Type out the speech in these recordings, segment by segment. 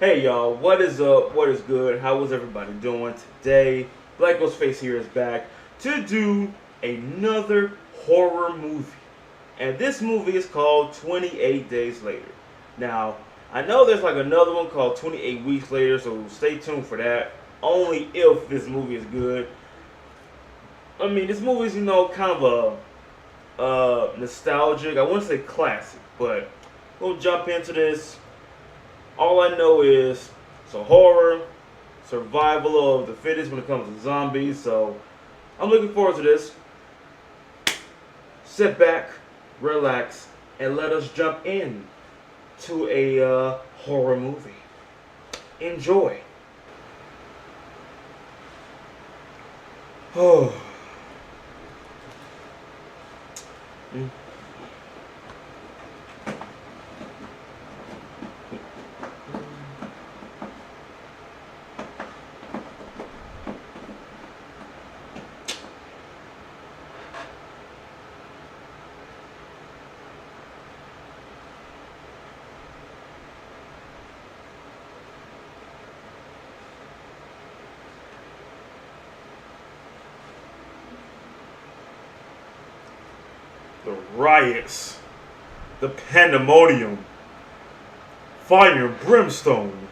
Hey y'all, what is up? What is good? How was everybody doing today? Black Ghostface here is back to do another horror movie. And this movie is called 28 Days Later. Now, I know there's like another one called 28 Weeks Later, so stay tuned for that. Only if this movie is good. I mean, this movie is, kind of a nostalgic, I wouldn't say classic, but we'll jump into this. All I know is so horror, survival of the fittest when it comes to zombies. So I'm looking forward to this. Sit back, relax, and let us jump in to a horror movie. Enjoy. Oh. The riots, the pandemonium, fire and brimstone.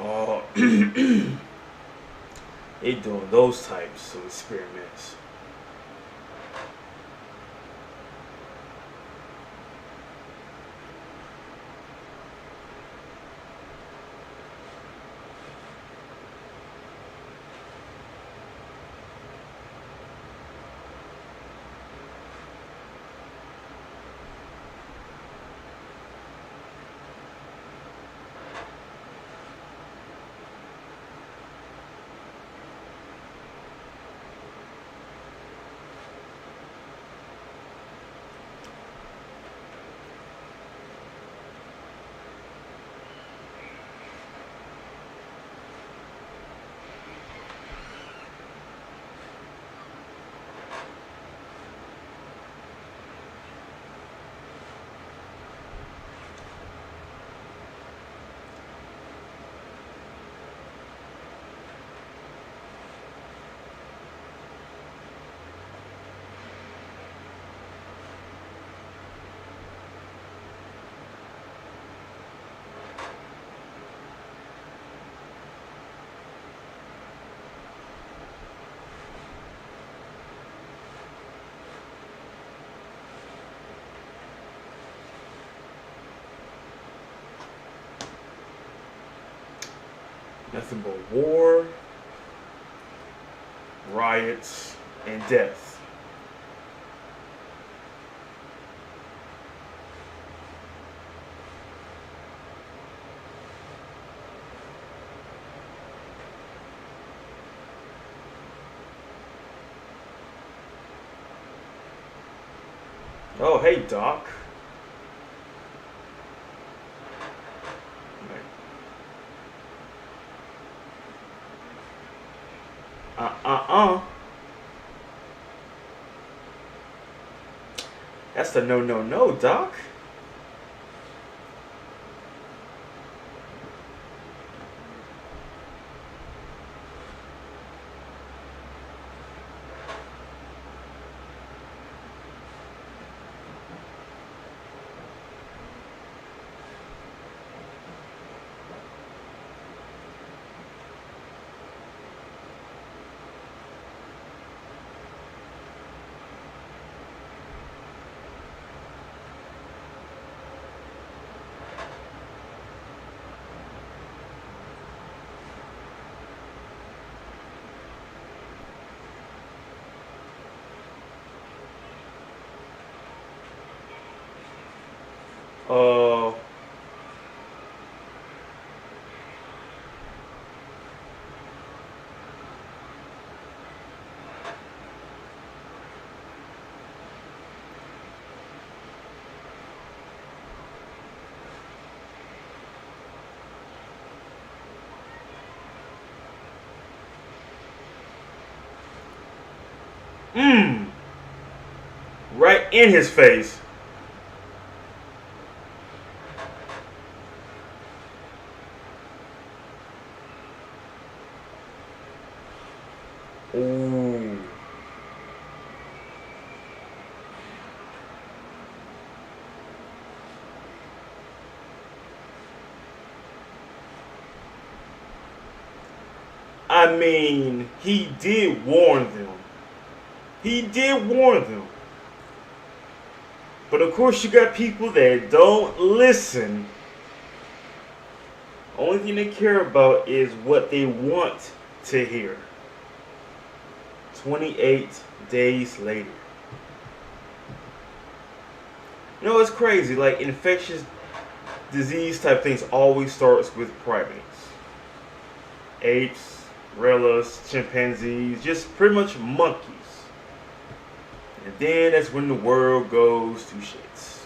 Oh, they doing those types of experiments. Nothing but war, riots, and death. Oh, hey, Doc. Uh. That's the no, no, no, Doc. Uh, mmm, right in his face. Ooh. I mean, he did warn them. He did warn them. But of course, you got people that don't listen. Only thing they care about is what they want to hear. 28 days later. You know, it's crazy. Like, infectious disease type things always starts with primates. Apes, gorillas, chimpanzees, just pretty much monkeys. And then that's when the world goes to shits.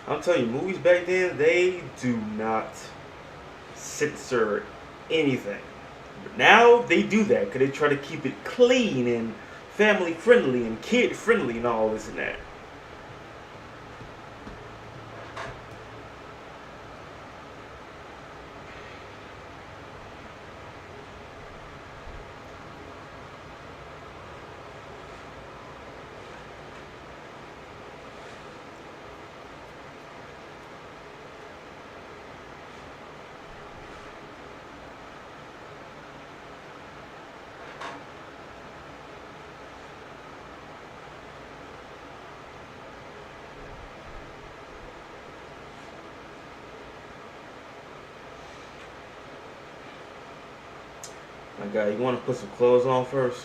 I'm telling you, movies back then, they do not censor anything. But now they do that because they try to keep it clean and family friendly and kid friendly and all this and that. My guy, you want to put some clothes on first?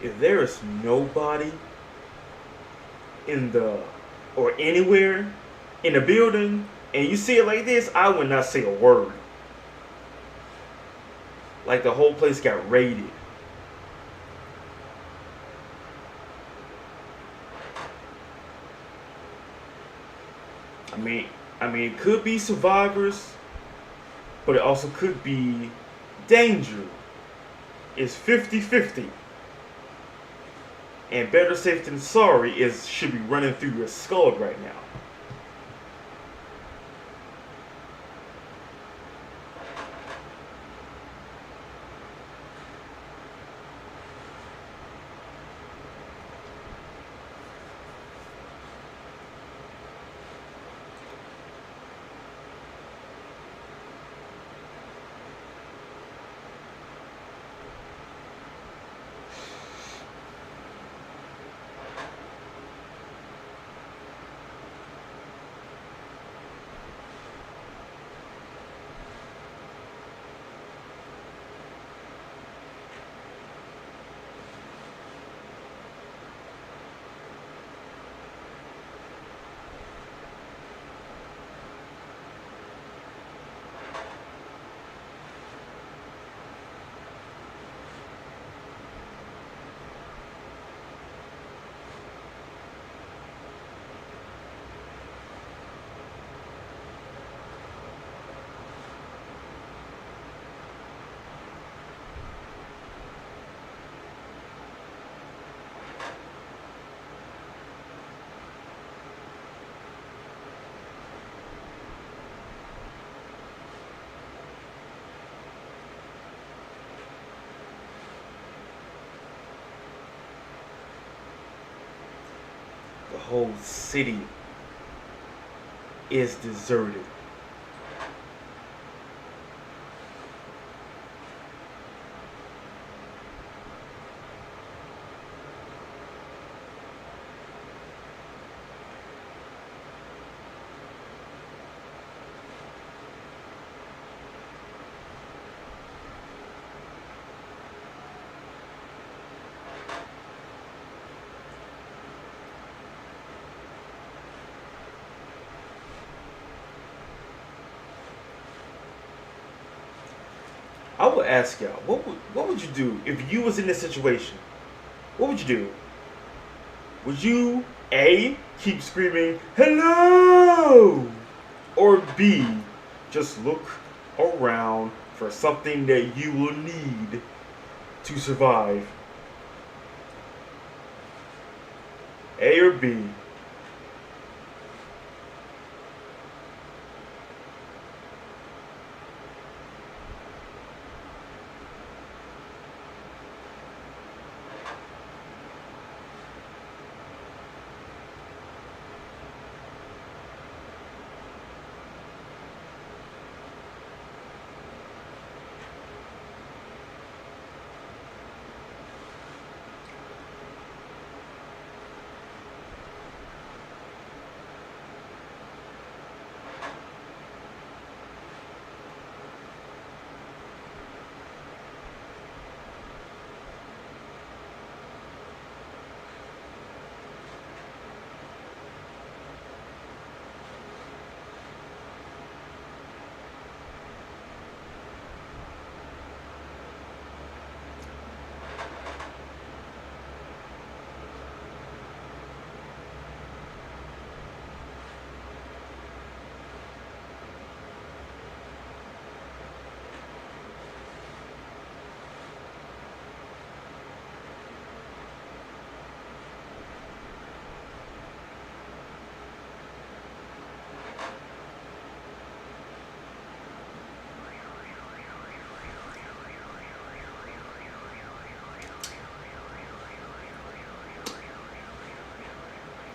If there is nobody in the or anywhere in the building and you see it like this, I would not say a word. Like the whole place got raided. I mean, it could be survivors, but it also could be danger. It's 50-50. And better safe than sorry is should be running through your skull right now. whole city is deserted. I would ask y'all, what would you do if you was in this situation? What would you do? Would you A, keep screaming hello, or B, just look around for something that you will need to survive? A or B?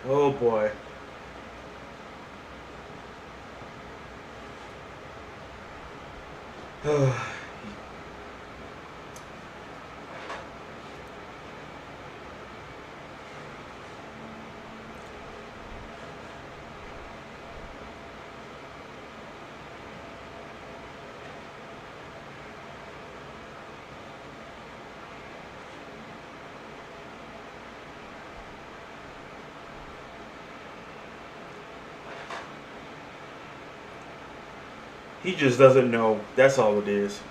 Oh boy. He just doesn't know. That's all it is.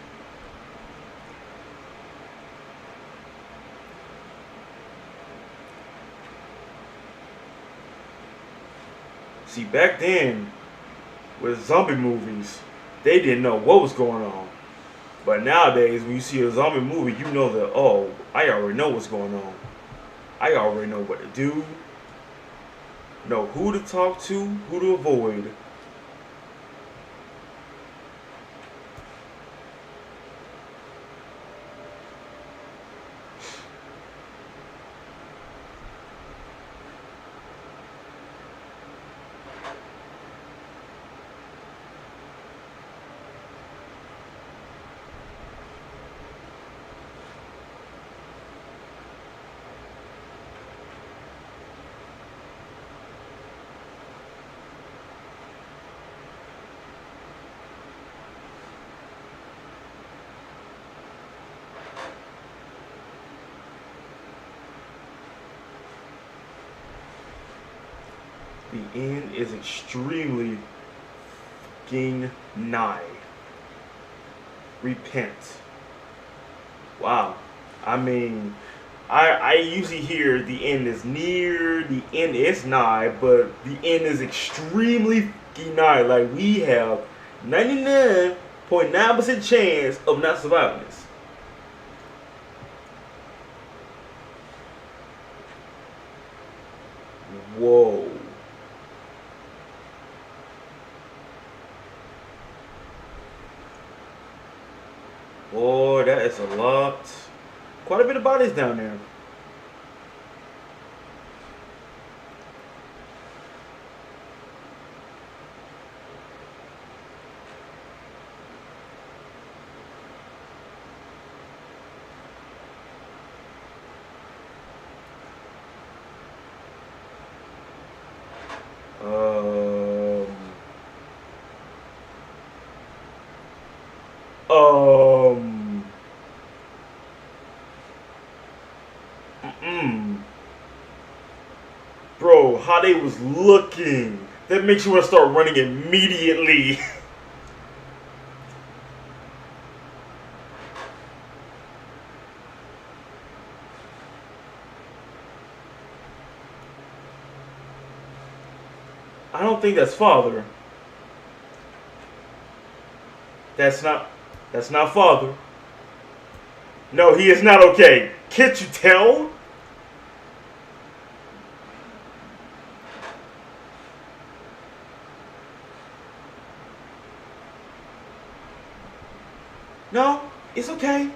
See, back then, with zombie movies, they didn't know what was going on. But nowadays, when you see a zombie movie, you know that, oh, I already know what's going on. I already know what to do, know who to talk to, who to avoid. The end is extremely fucking nigh. Repent. Wow. I mean, I usually hear the end is near, the end is nigh, but the end is extremely fucking nigh. Like, we have 99.9% chance of not surviving this. Whoa. Boy, that is a lot. Quite a bit of bodies down there. Um. Mm. Bro, how they was looking. That makes you want to start running immediately. I don't think that's father. That's not. That's not father. No, he is not okay. Can't you tell? No, it's okay.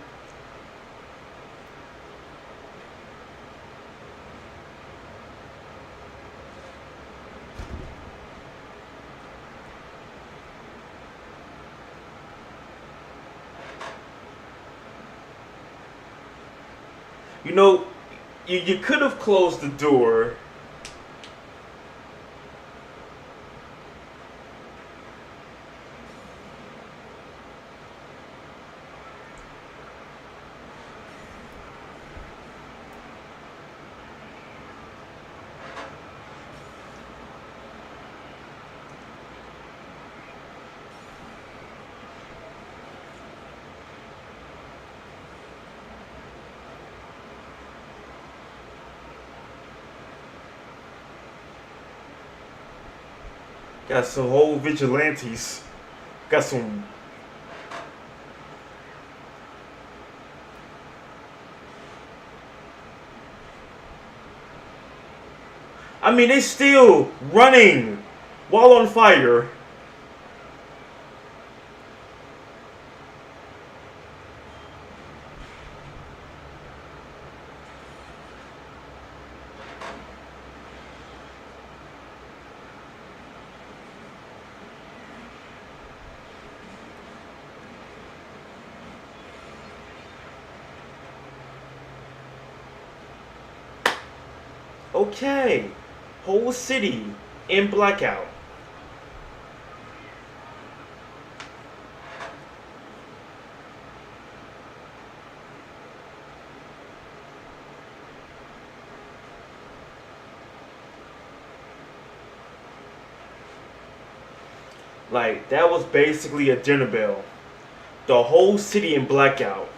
You know, you could have closed the door. Got some whole vigilantes. Got some. I mean, they still running while on fire. Okay, whole city in blackout. Like, that was basically a dinner bell. The whole city in blackout.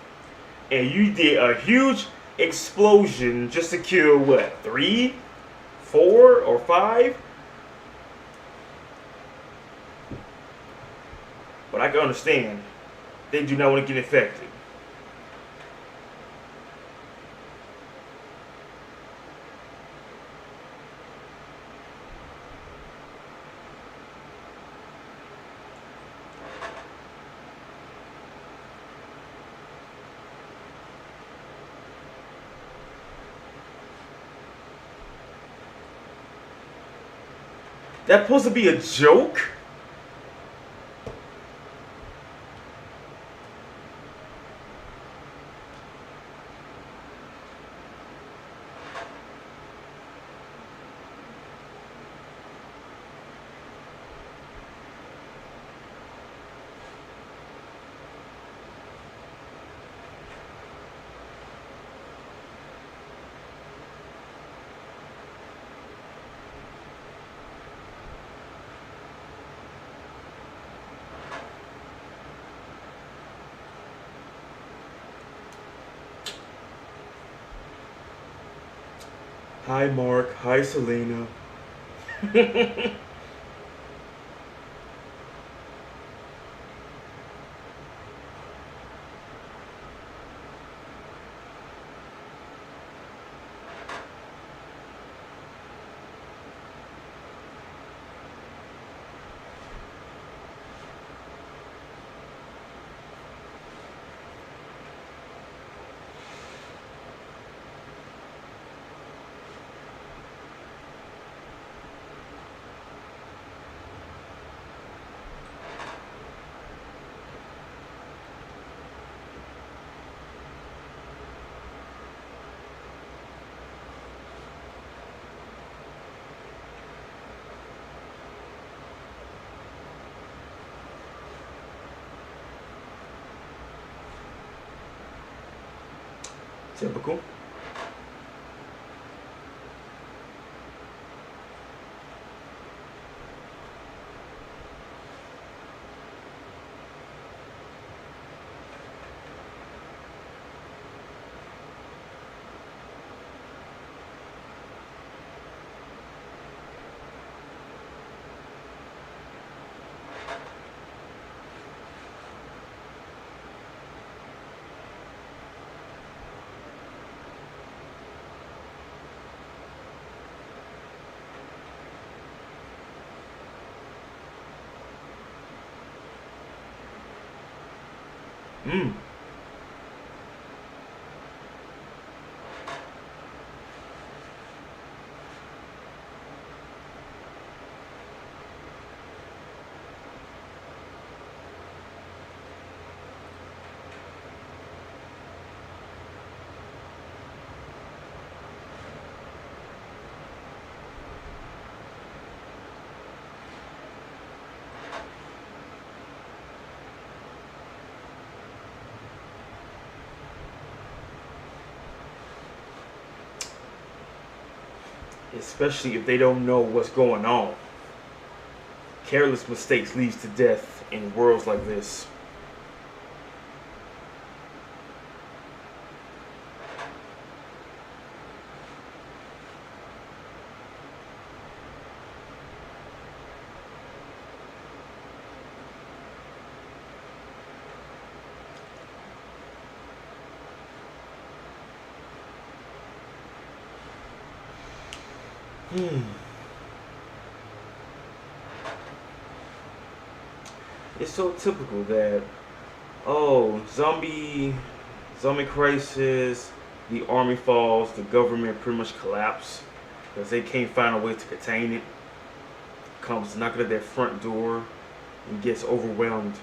And you did a huge explosion just to kill, what, 3, 4, or 5? But I can understand. They do not want to get infected. That supposed to be a joke? Hi, Mark. Hi, Selena. Typical. Mm. Especially if they don't know what's going on. Careless mistakes leads to death in worlds like this. It's so typical that, oh, zombie crisis, the army falls, the government pretty much collapse because they can't find a way to contain it. Comes knocking at their front door and gets overwhelmed.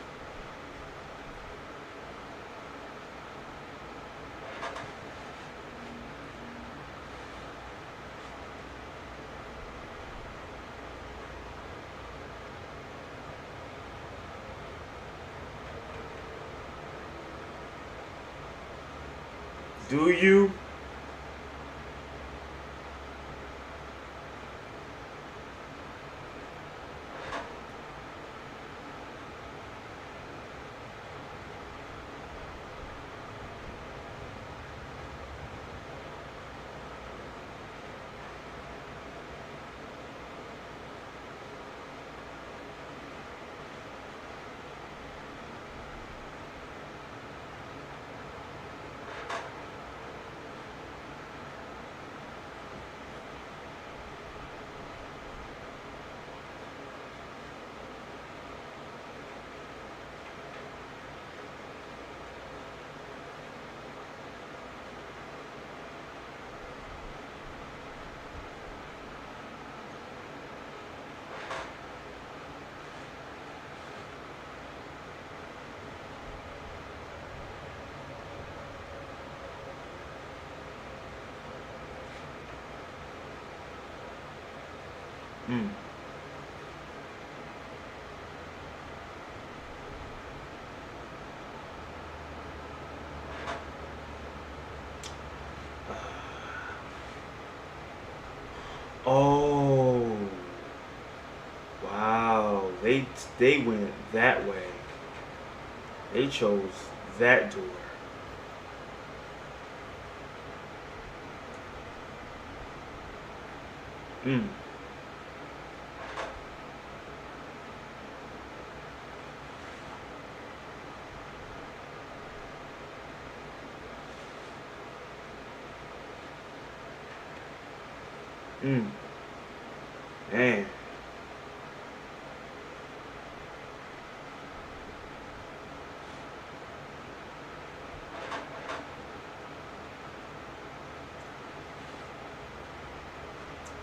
Do you? Mm. Oh, wow. They went that way. They chose that door. Mm. Mm. Man.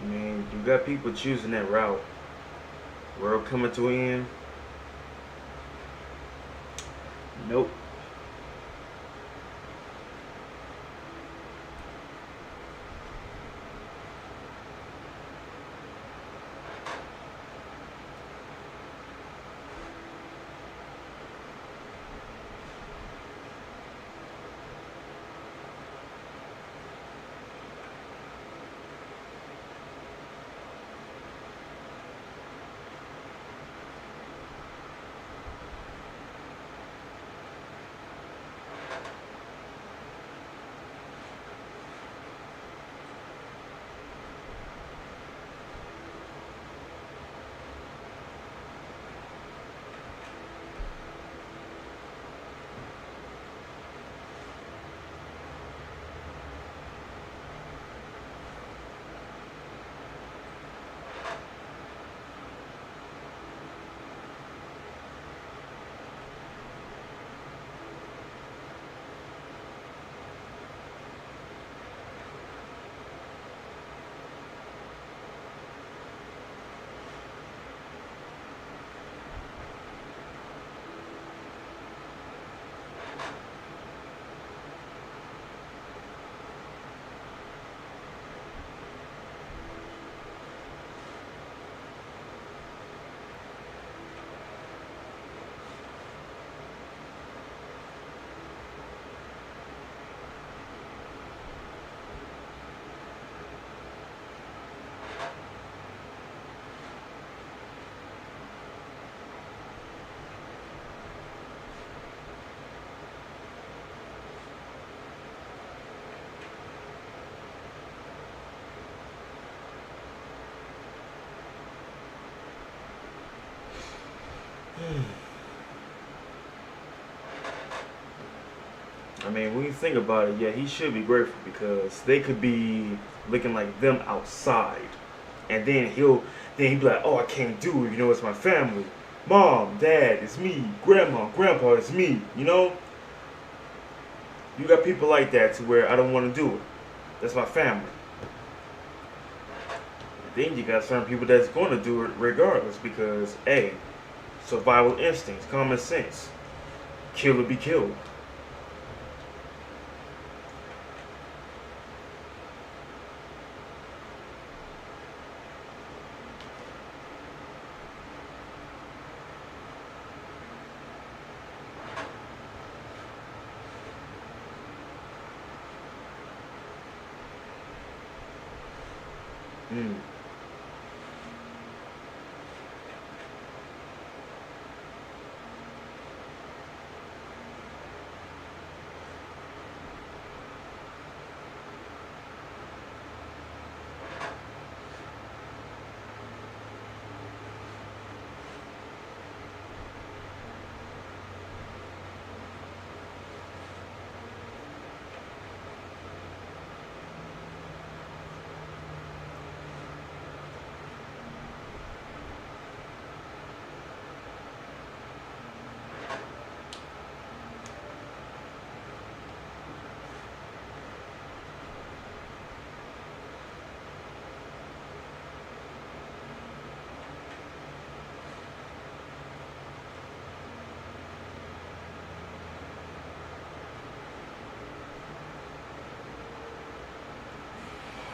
Man, you got people choosing that route. World coming to an end. Nope. I mean, when you think about it, yeah, he should be grateful because they could be looking like them outside, and then he'd be like, "Oh, I can't do it. You know, it's my family, mom, dad, it's me, grandma, grandpa, it's me. You know, you got people like that to where I don't want to do it. That's my family. Then you got certain people that's going to do it regardless because, hey, survival instincts, common sense, kill or be killed." Mm.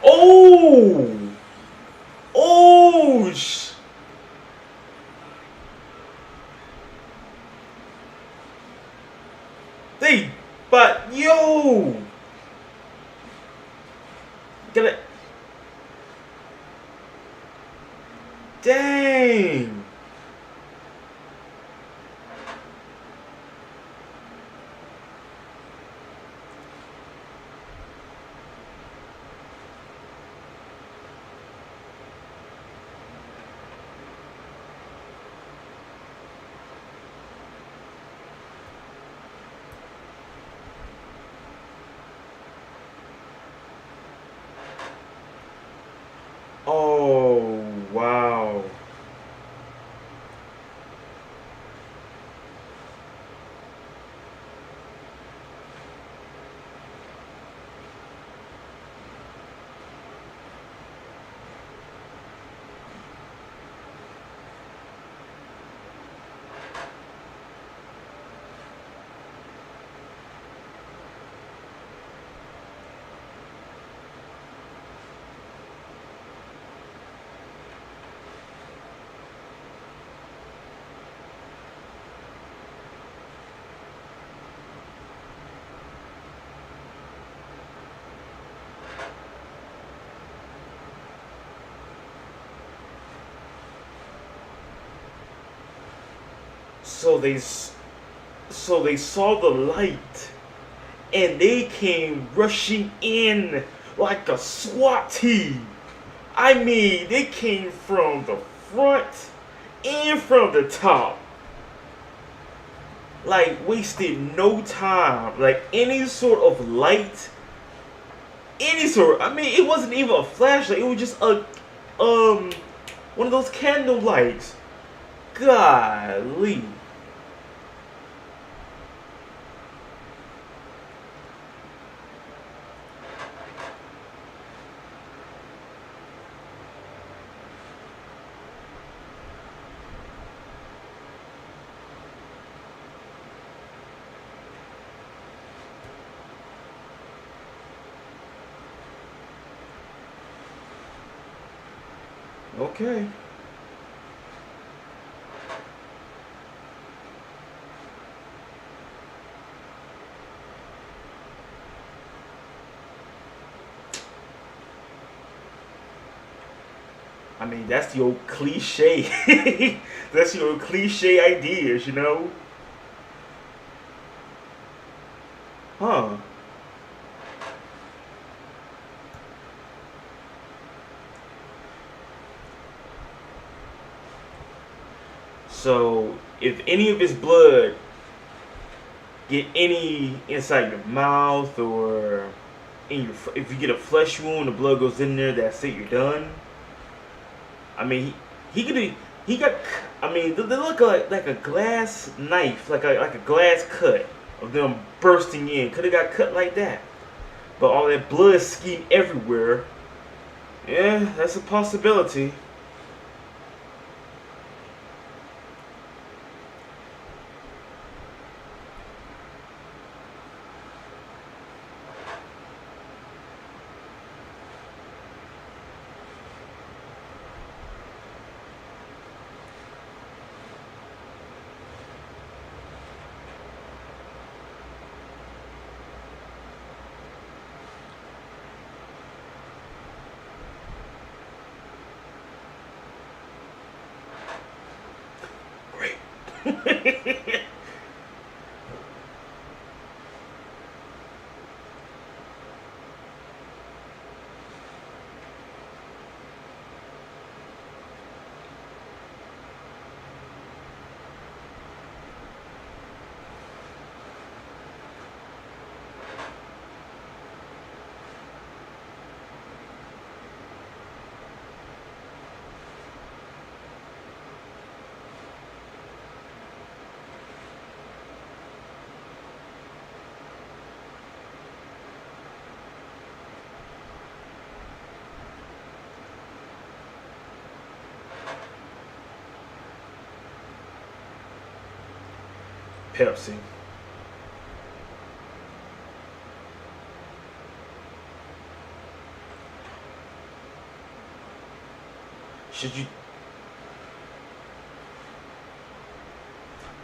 Oh! Oh! They, but yo! Get it. Dang! Oh, wow. So they, so they saw the light, and they came rushing in like a SWAT team. I mean, they came from the front and from the top. Like, wasted no time. Like, any sort of light, any sort. I mean, it wasn't even a flashlight. It was just a, one of those candle lights. Golly. Okay. I mean, that's the old cliche. That's your old cliche ideas, you know? Huh. So if any of his blood get any inside your mouth or in your, if you get a flesh wound, the blood goes in there. That's it. You're done. I mean, he could. He got. I mean, they look like a glass knife, like a glass cut of them bursting in. Could have got cut like that, but all that blood skiing everywhere. Yeah, that's a possibility. Great. Pepsi. Should you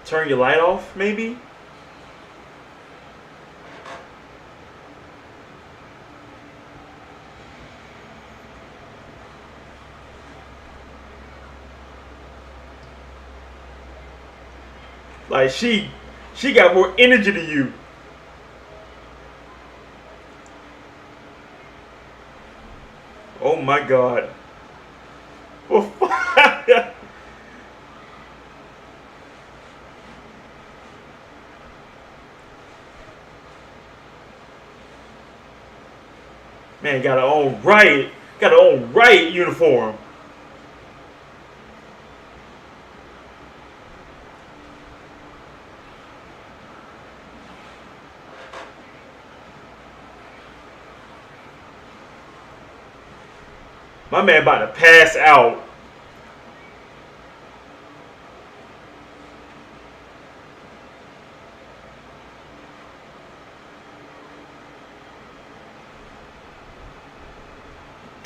turn your light off, maybe? Like she got more energy than you. Oh my God. Well, man, got her own riot uniform. My man about to pass out.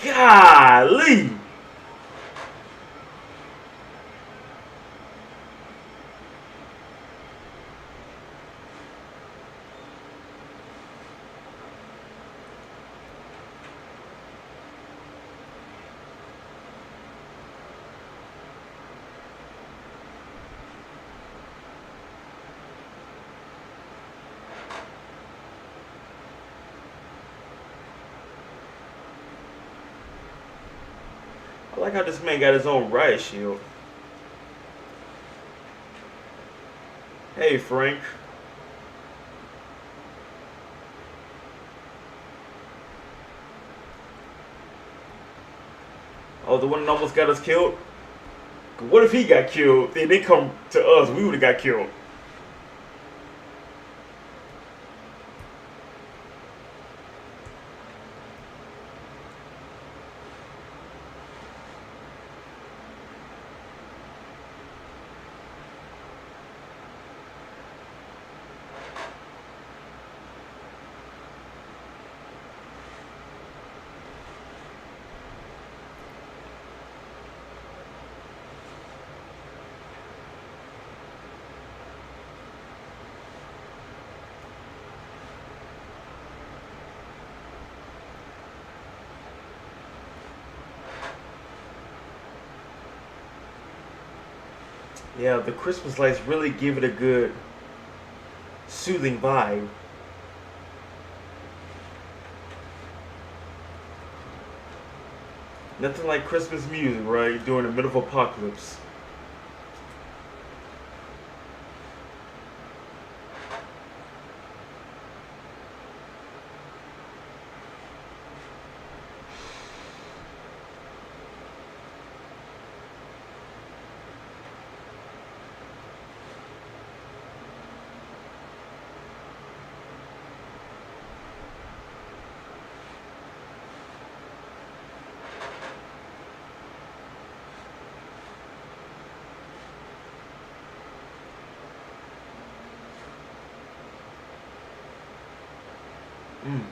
Golly. I like how this man got his own riot shield. Hey, Frank. Oh, the one that almost got us killed? What if he got killed? Then they come to us, we would have got killed. Yeah, the Christmas lights really give it a good soothing vibe. Nothing like Christmas music, right? During the middle of apocalypse. Mm.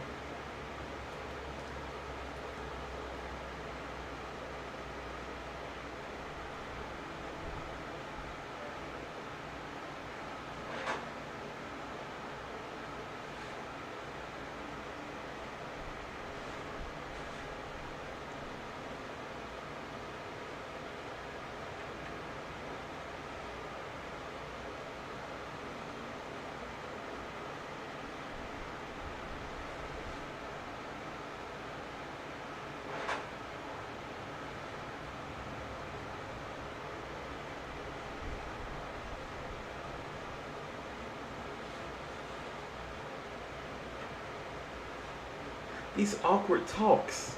These awkward talks.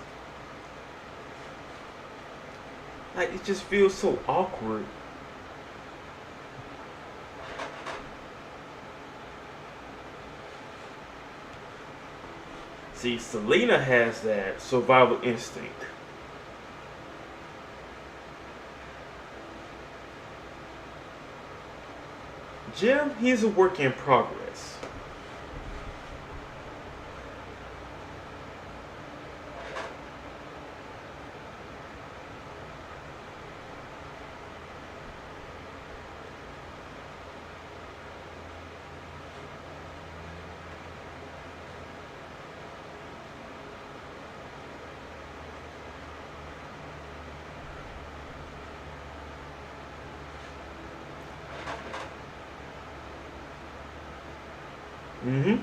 Like, it just feels so awkward. See, Selena has that survival instinct. Jim, he's a work in progress. Mm-hmm.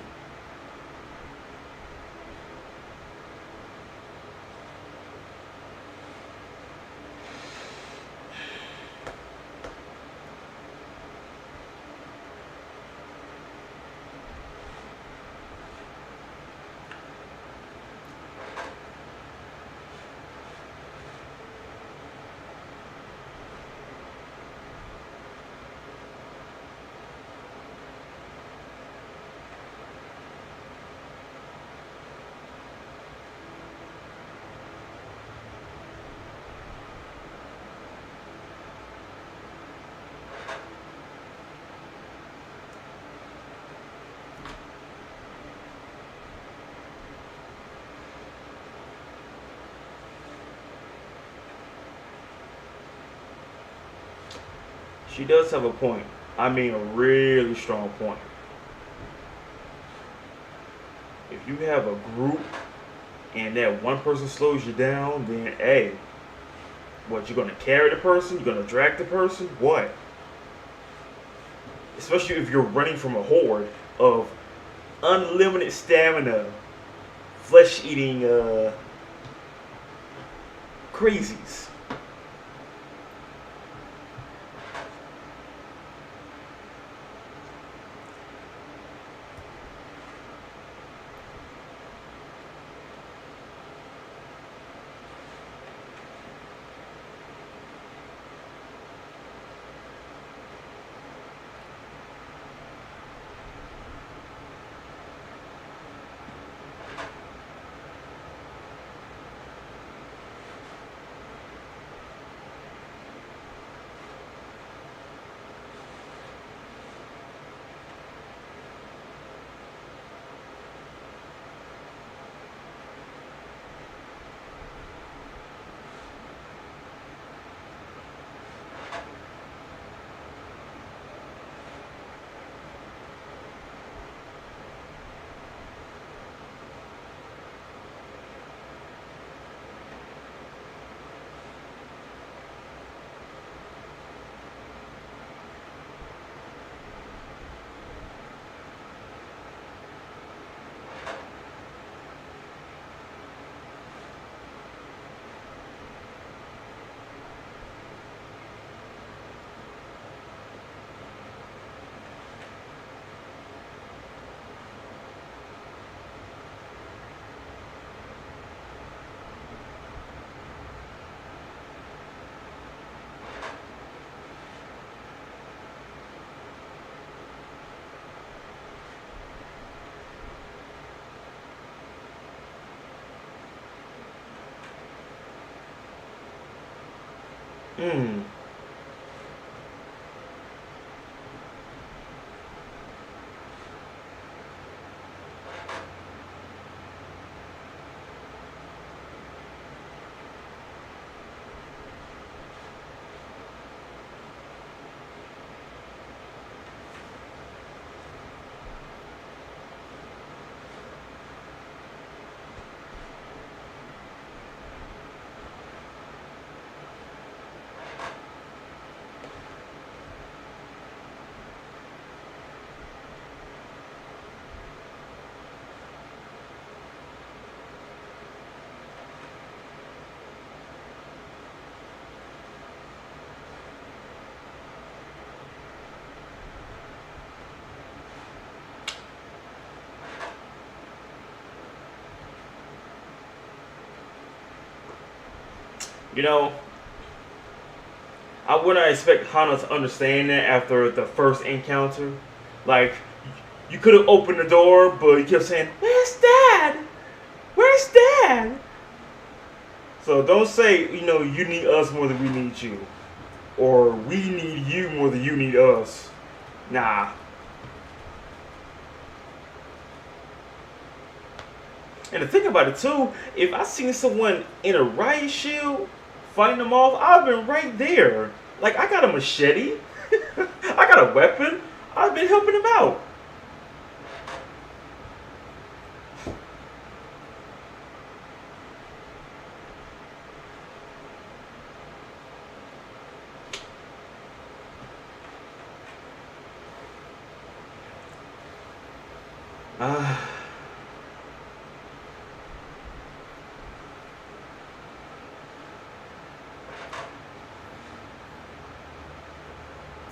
She does have a point. I mean, a really strong point. If you have a group and that one person slows you down, then hey, what, you're gonna carry the person? You're gonna drag the person? What? Especially if you're running from a horde of unlimited stamina, flesh-eating crazies. Hmm. You know, I wouldn't expect Hana to understand that after the first encounter. Like, you could have opened the door, but you kept saying, "Where's Dad? Where's Dad?" So don't say, you need us more than we need you. Or we need you more than you need us. Nah. And the thing about it too, if I seen someone in a riot shield fighting them off, I've been right there. Like, I got a machete. I got a weapon. I've been helping them out. Ah.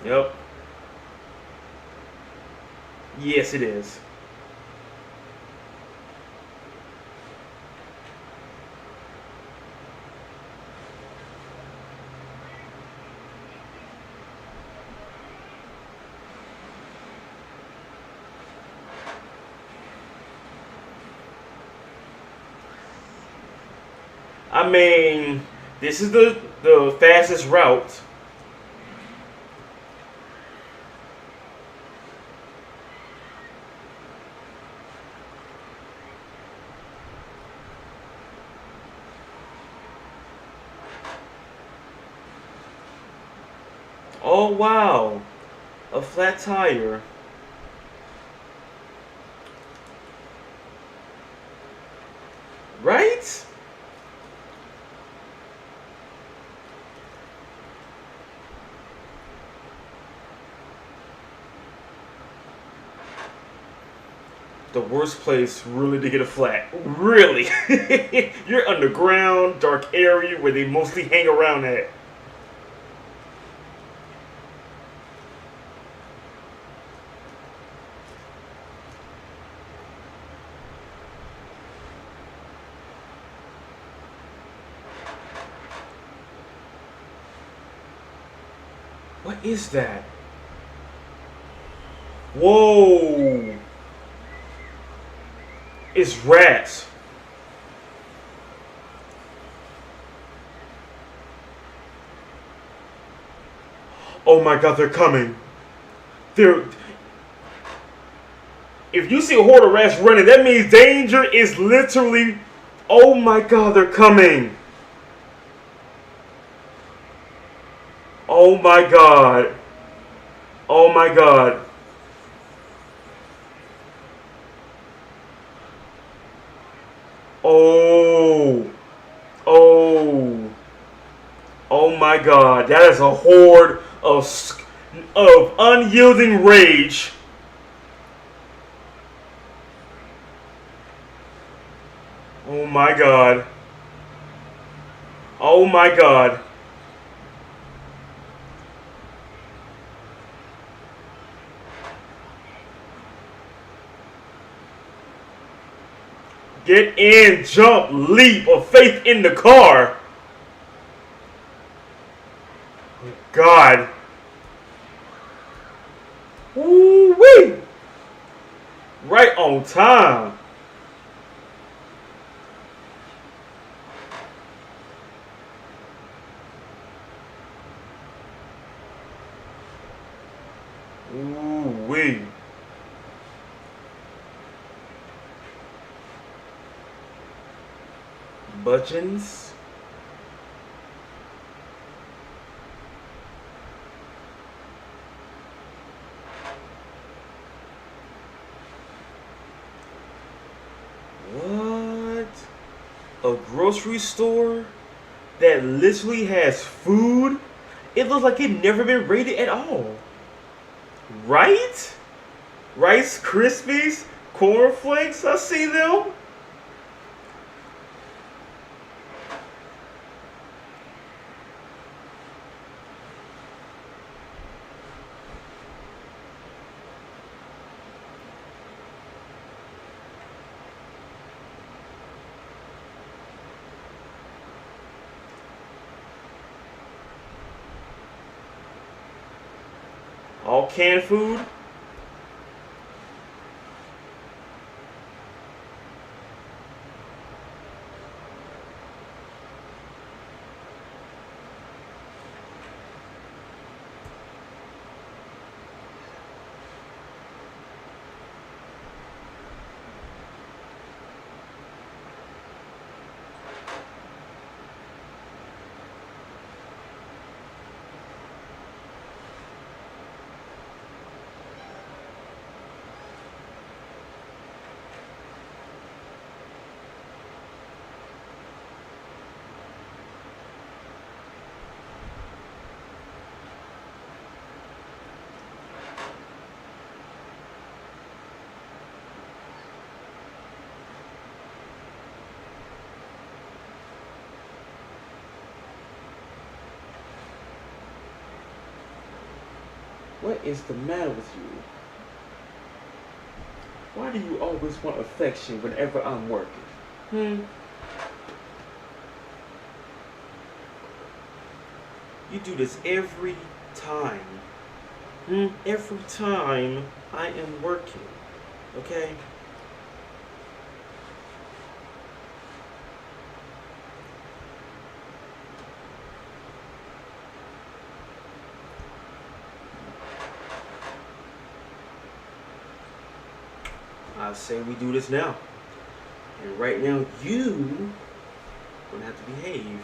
Yep. Yes, it is. I mean, this is the fastest route. Oh wow, a flat tire. Right? The worst place really to get a flat. Really? You're underground, dark area where they mostly hang around at. What is that? Whoa! It's rats. Oh my god, they're coming. They're... If you see a horde of rats running, that means danger is literally... Oh my god, they're coming. Oh my god. Oh my god. Oh. Oh. Oh my god. That is a horde of unyielding rage. Oh my god. Oh my god. Get in, jump, leap of faith in the car. God. Woo-wee. Right on time. Ooh-wee. Budgeons. What? A grocery store that literally has food? It looks like it never been raided at all. Right? Rice Krispies, cornflakes, I see them. All canned food? What is the matter with you? Why do you always want affection whenever I'm working? You do this every time. Every time I am working. Okay? I say we do this now. And right now, you gonna have to behave.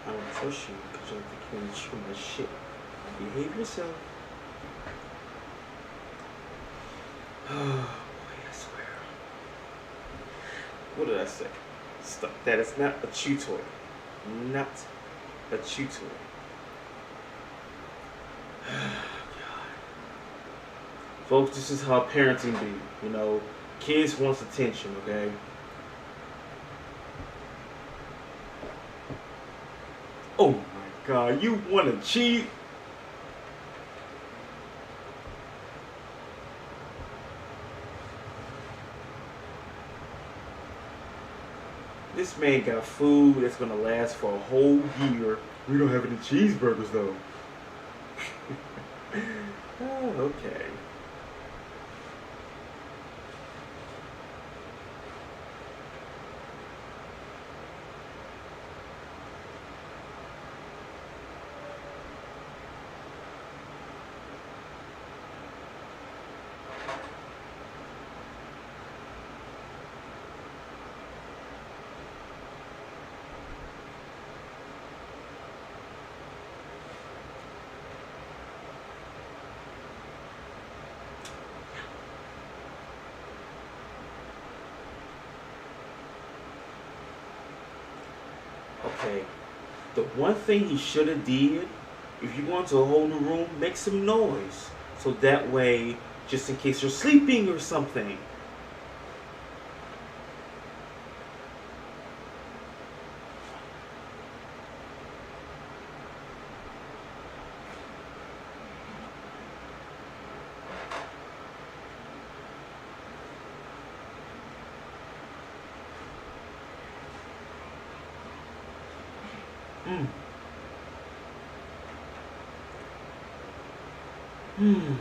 I don't trust you because I think you're gonna chew my shit. Behave yourself. Oh boy, I swear. What did I say? Stop. That is not a chew toy. Not a chew toy. God. Folks, this is how parenting be. You know, kids wants attention, okay? Oh my God, you want to cheat? This man got food that's gonna last for a whole year. We don't have any cheeseburgers though. Oh, okay. Okay, the one thing he should have did, if you go into a whole new room, make some noise. So that way, just in case you're sleeping or something. Mm. Hmm.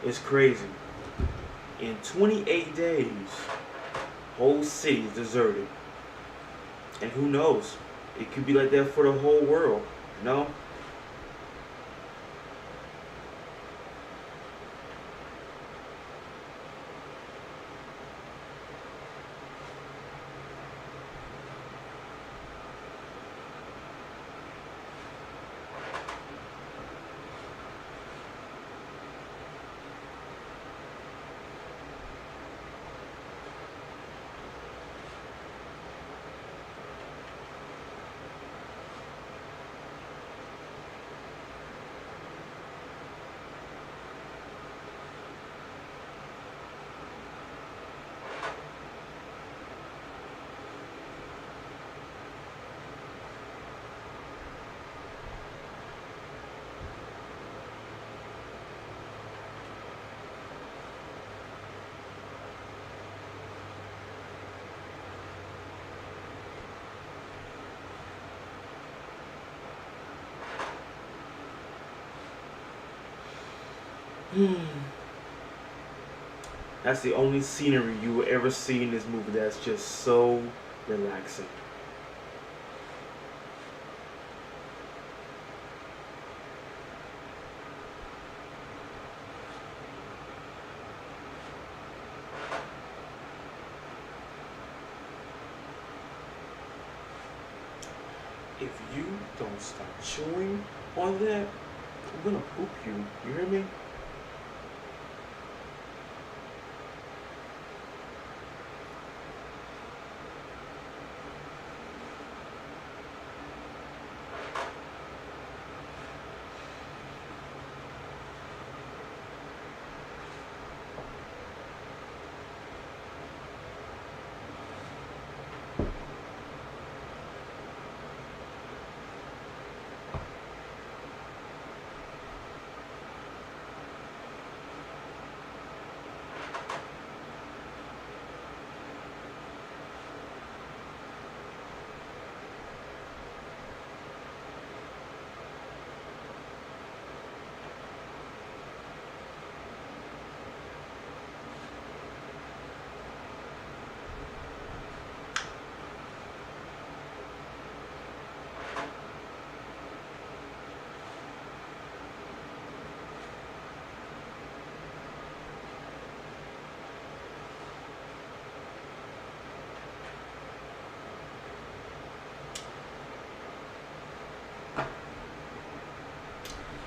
It's crazy. In 28 days, whole city is deserted. And who knows? It could be like that for the whole world, you know? That's the only scenery you will ever see in this movie that's just so relaxing. If you don't stop chewing on that, I'm gonna poop you. You hear me?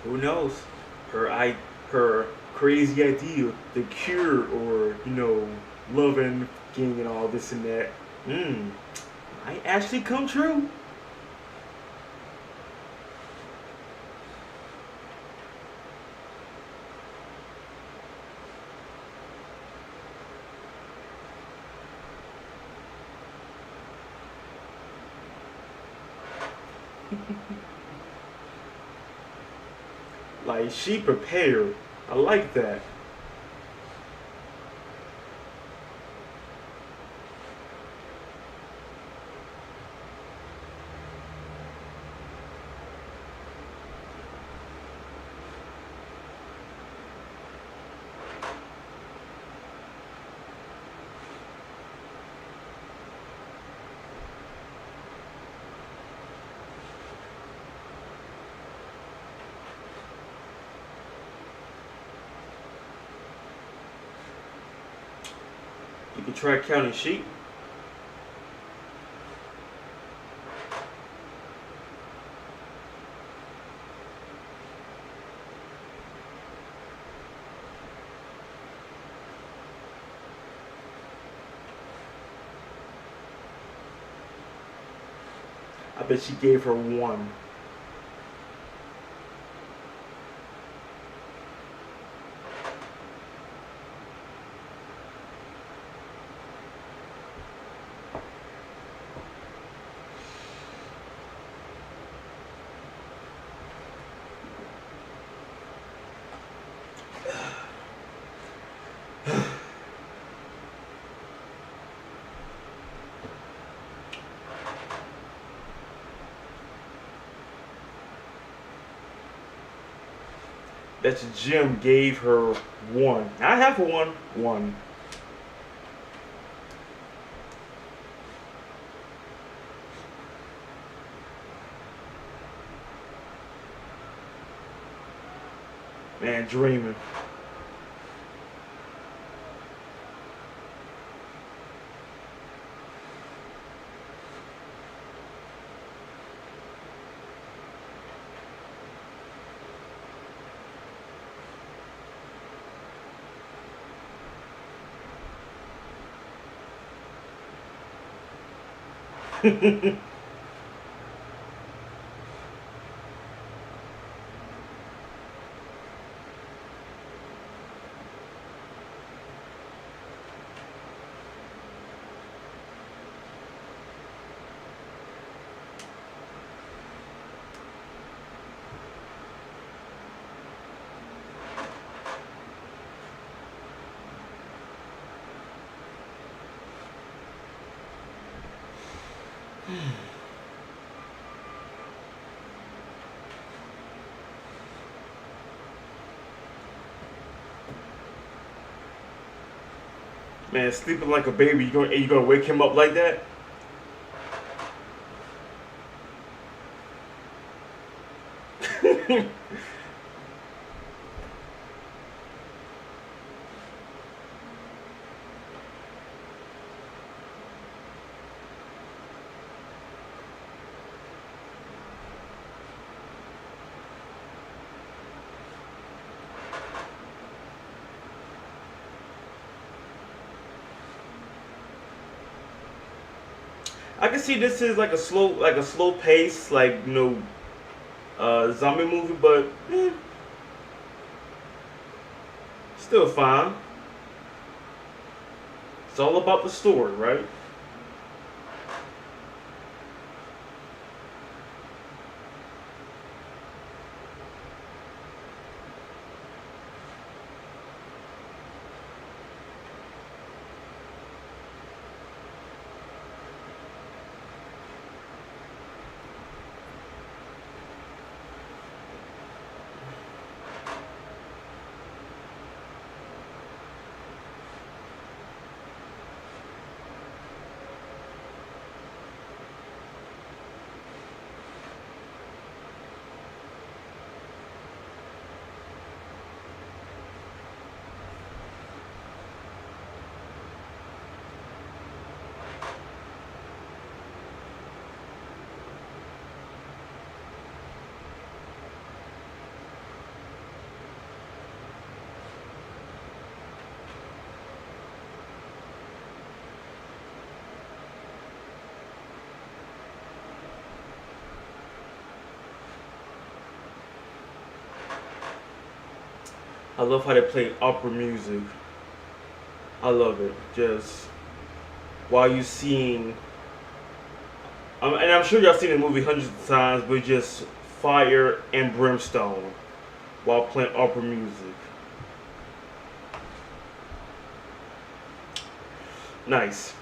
Who knows? Her crazy idea, the cure, or loving king and all this and that, might actually come true. Like, she prepared. I like that. You can try counting sheep. I bet she gave her one. that your gym gave her one. Not half a one, one. Man, dreaming. Man, sleeping like a baby, you gonna wake him up like that? I can see this is like a slow pace, like zombie movie, but still fine. It's all about the story, right? I love how they play opera music. I love it. Just while you seeing, and I'm sure y'all seen the movie hundreds of times, but just fire and brimstone while playing opera music. Nice.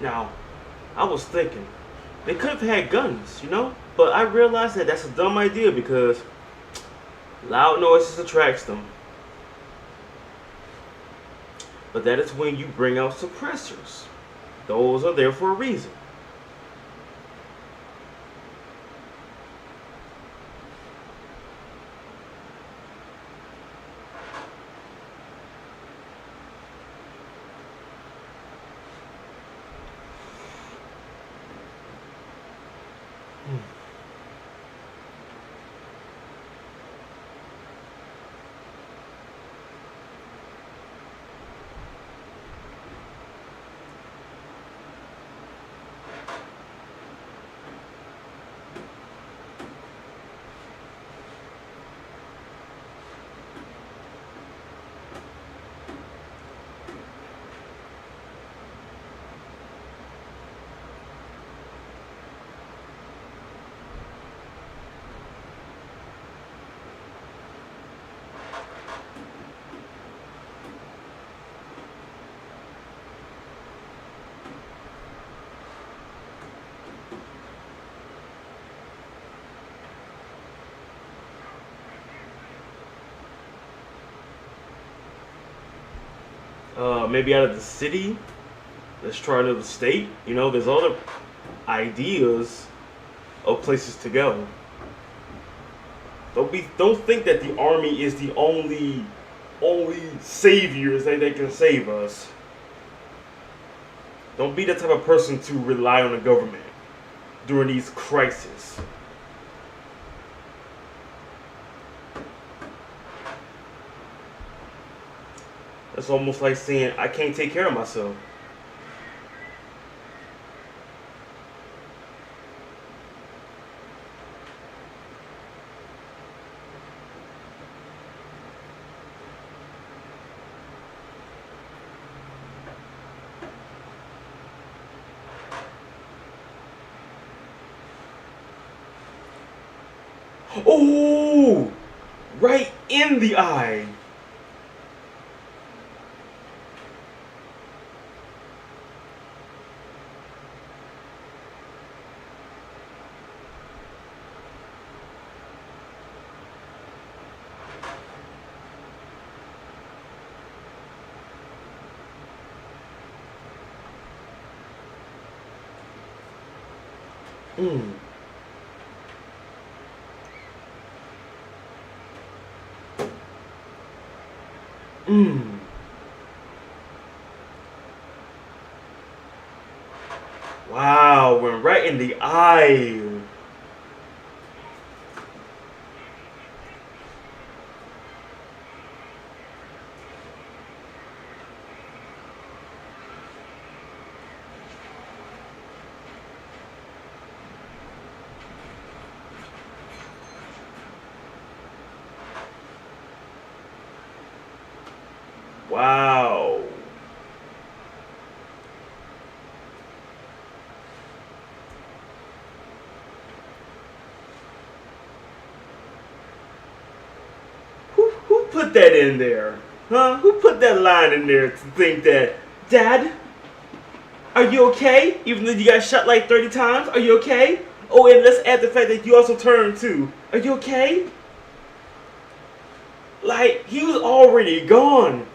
Now, I was thinking they could have had guns, but I realized that that's a dumb idea because loud noises attracts them. But that is when you bring out suppressors. Those are there for a reason. Maybe out of the city. Let's try another state. You know, there's other ideas of places to go. Don't think that the army is the only saviors that they can save us. Don't be the type of person to rely on the government during these crises. That's almost like saying I can't take care of myself. Oh, right in the eye. Mm. Mm. Wow, went right in the eye. Wow. Who put that in there? Huh? Who put that line in there to think that, Dad, are you okay? Even though you got shot like 30 times, are you okay? Oh, and let's add the fact that you also turned too. Are you okay? Like, he was already gone.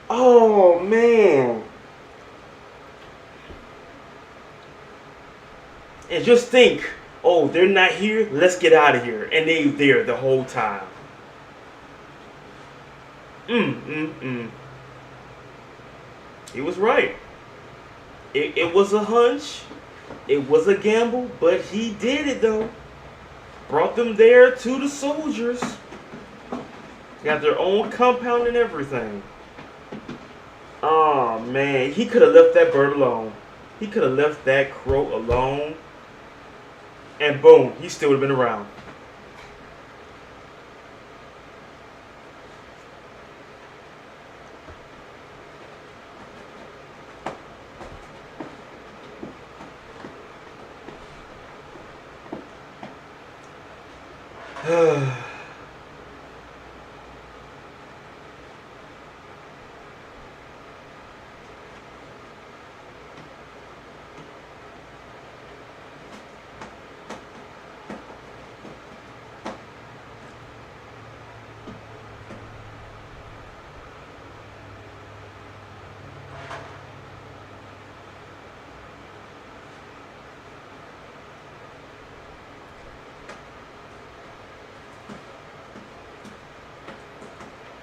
Oh, man. And just think, oh, they're not here, let's get out of here. And they there the whole time. He was right. It was a hunch. It was a gamble, but he did it though. Brought them there to the soldiers. Got their own compound and everything. Oh man, he could have left that bird alone. He could have left that crow alone. And boom, he still would have been around.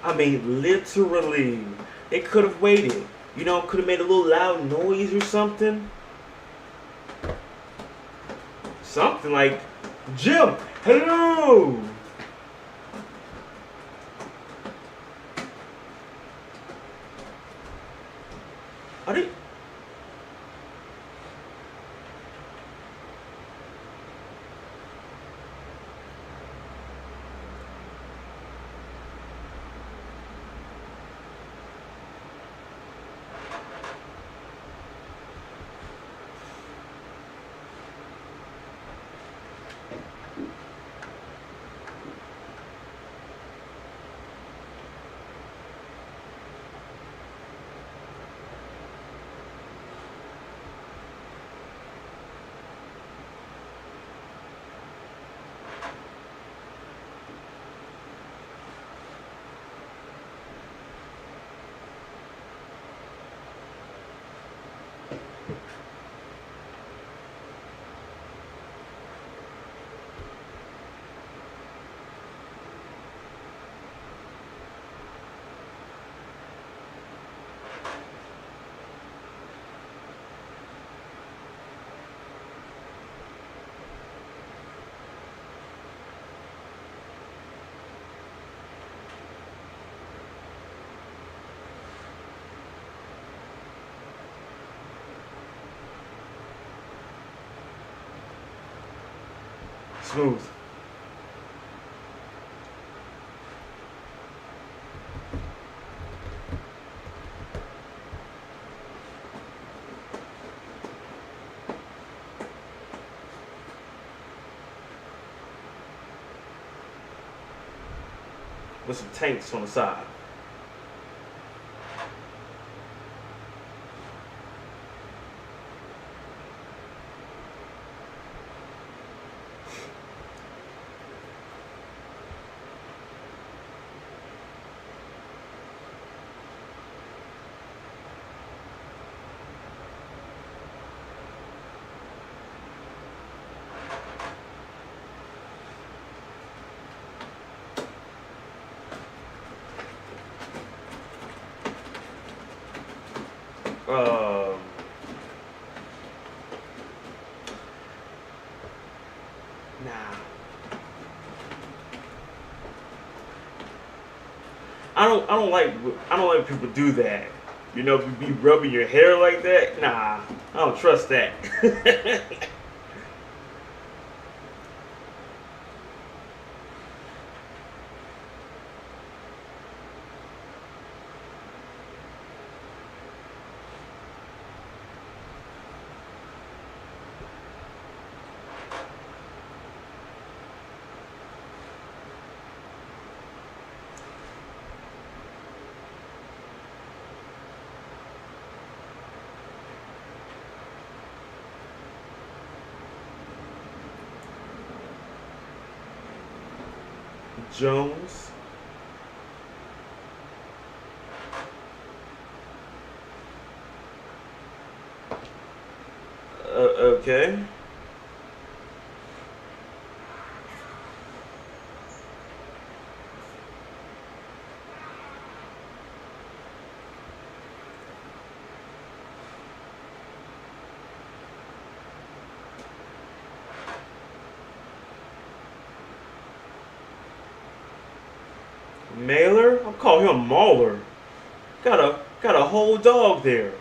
I mean, literally. They could have waited. You know, could have made a little loud noise or something. Something like, Jim, hello! Are they... Smooth. With some tanks on the side. Um, nah. I don't like people do that. You know, be rubbing your hair like that. Nah, I don't trust that. Jones. Okay. Mailer? I'm calling him Mauler. Got a whole dog there.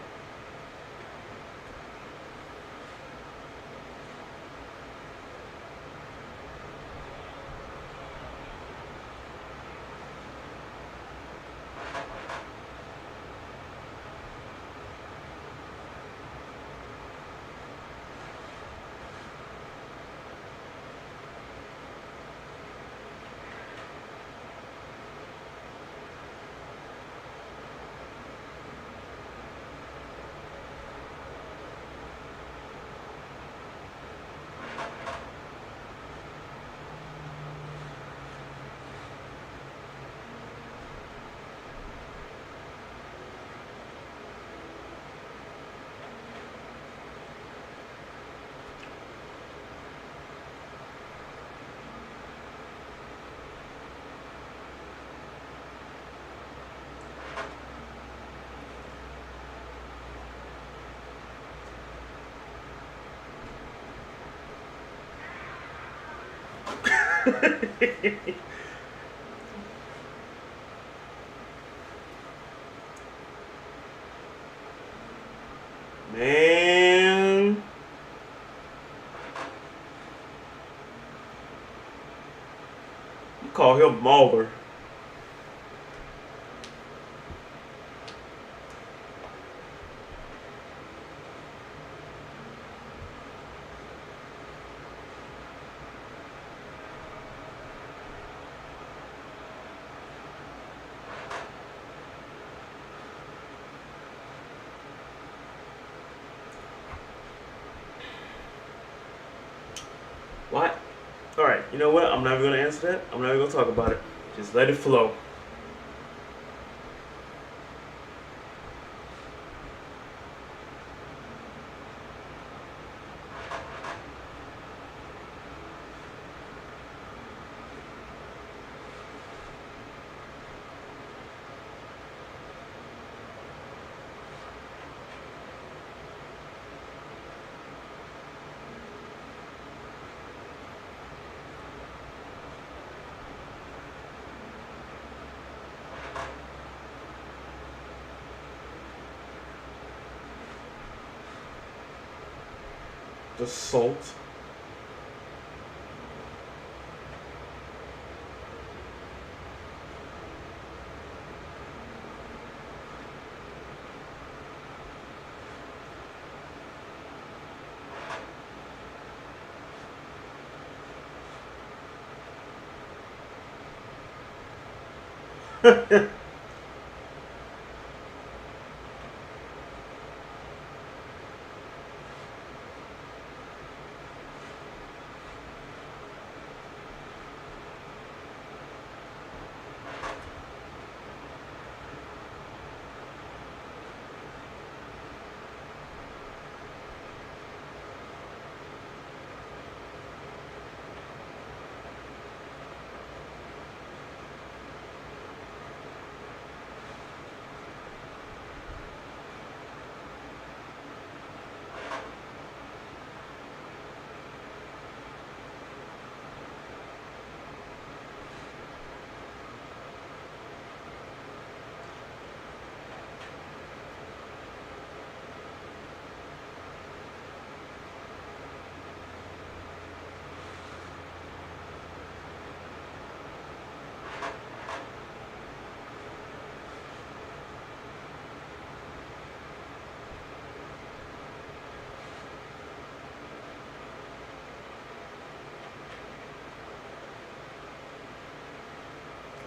Man. You call him Mauler. What? Alright, you know what? I'm not even going to answer that. I'm not even going to talk about it. Just let it flow. The salt.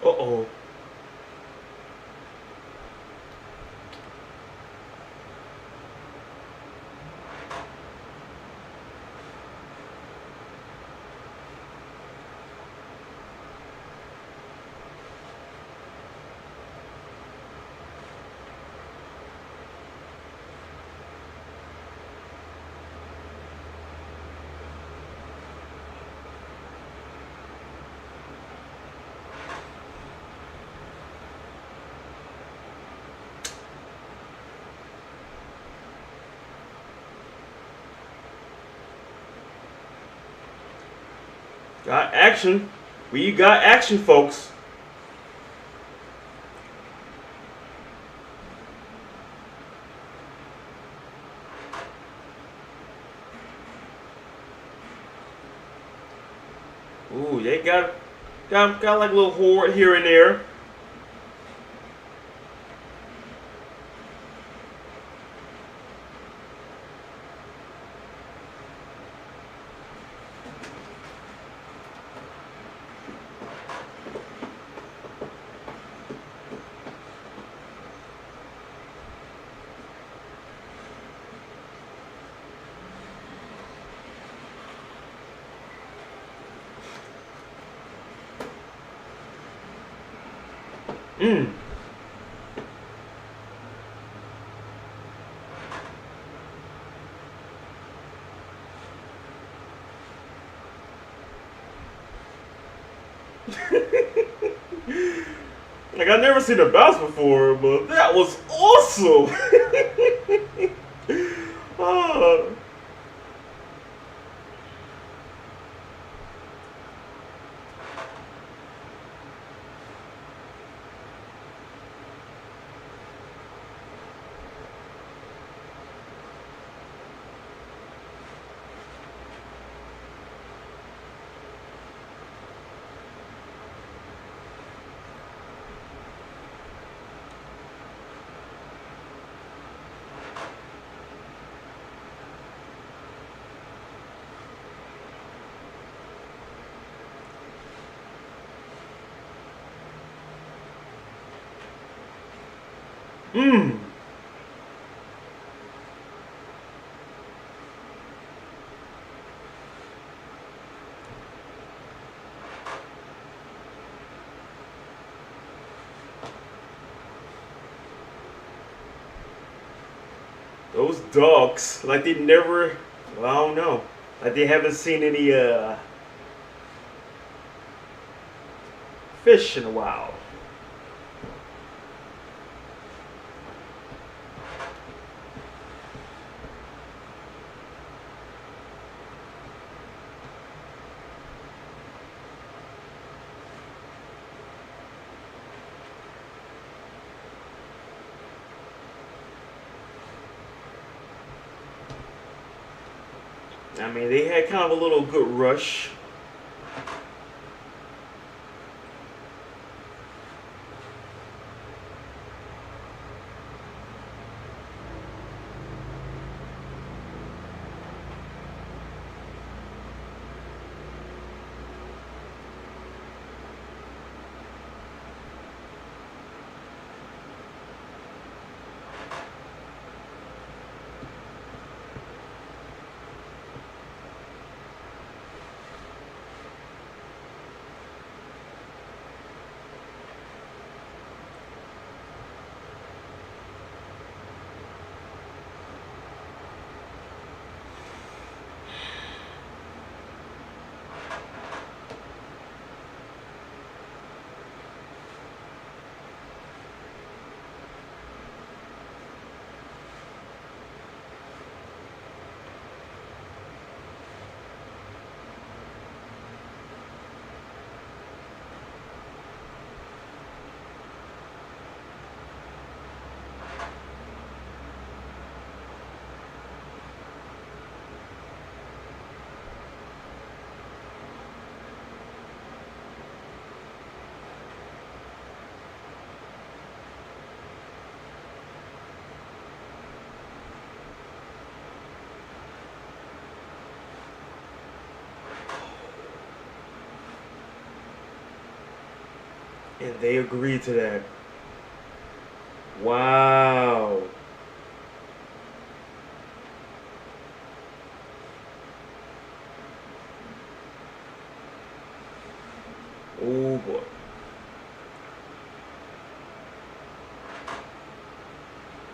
Uh-oh. Got action. We got action, folks. Ooh, they got like a little horde here and there. Mm. Like I've never seen a bounce before, but that was awesome. Oh. Mm. Those dogs, like they never, well, I don't know, like they haven't seen any fish in a while. I mean, they had kind of a little good rush. And they agreed to that. Wow. Oh boy.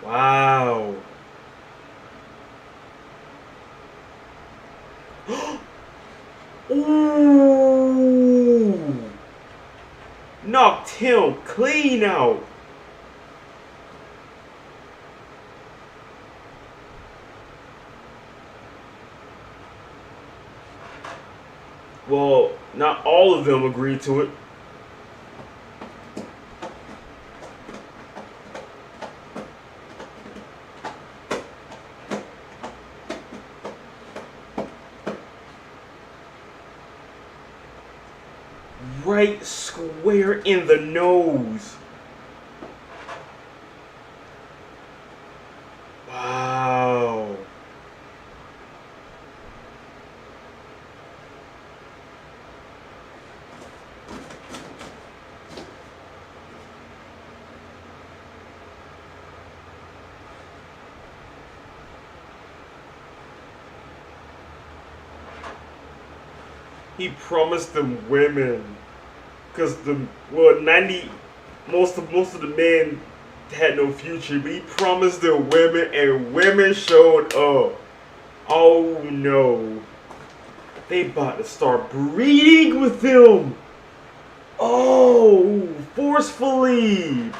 Wow. Ooh. Knocked him clean out. Well, not all of them agreed to it. Right square in the nose. Wow. He promised them women. Cause the well 90 most of the men had no future, but he promised them women and women showed up. Oh no. They about to start breeding with them. Oh, forcefully.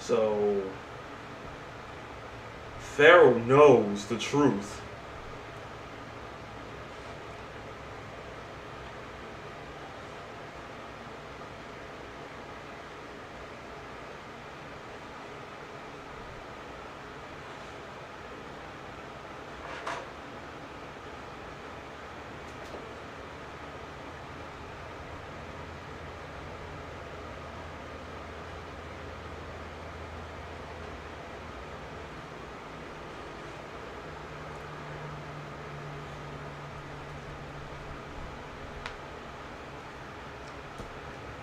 So Pharaoh knows the truth.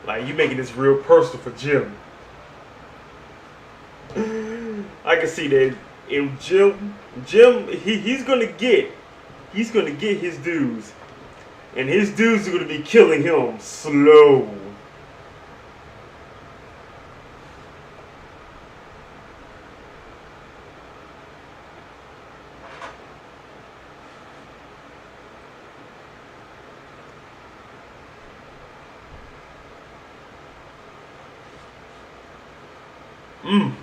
Like you making this real personal for Jim. I can see that in Jim, he's gonna get his dues, and his dues are gonna be killing him slow. Mm.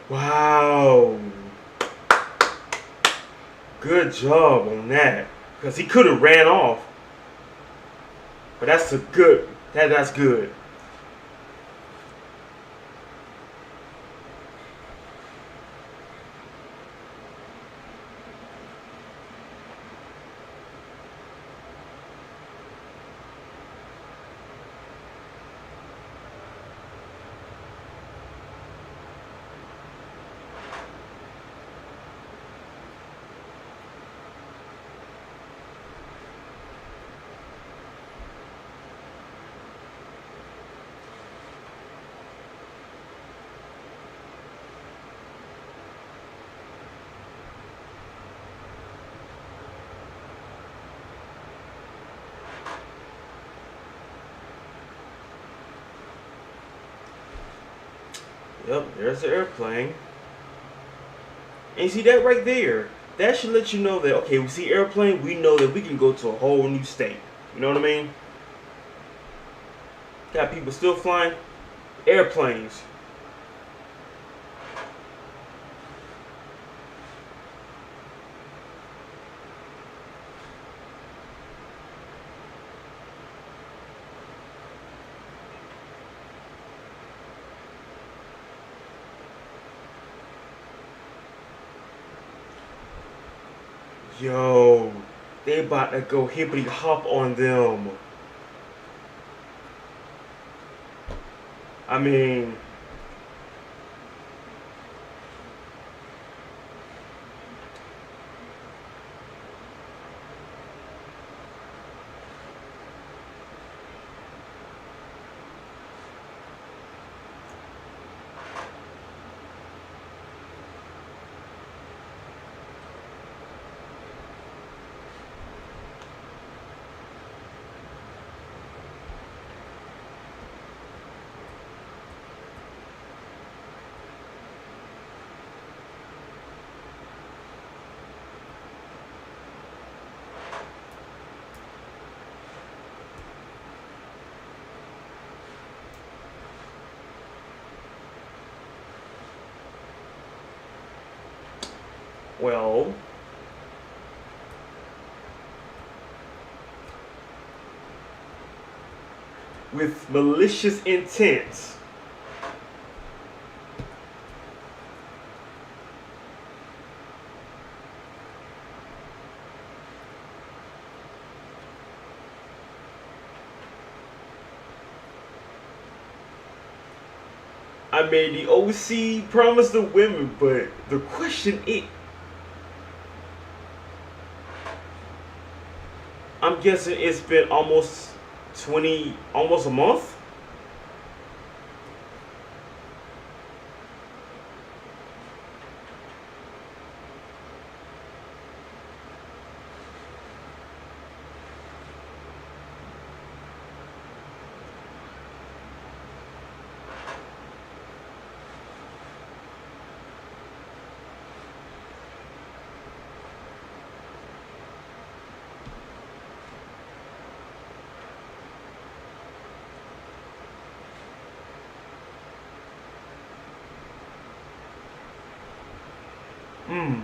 Wow. Good job on that. Because he could have ran off. But that's a good. That's good. Yep, there's the airplane. And you see that right there? That should let you know that, okay, we see airplane, we know that we can go to a whole new state. You know what I mean? Got people still flying airplanes. Yo, they about to go hippity hop on them. I mean, well, with malicious intent. I mean, the OC promised the women, but the question is, I'm guessing it's been almost almost a month. Hmm.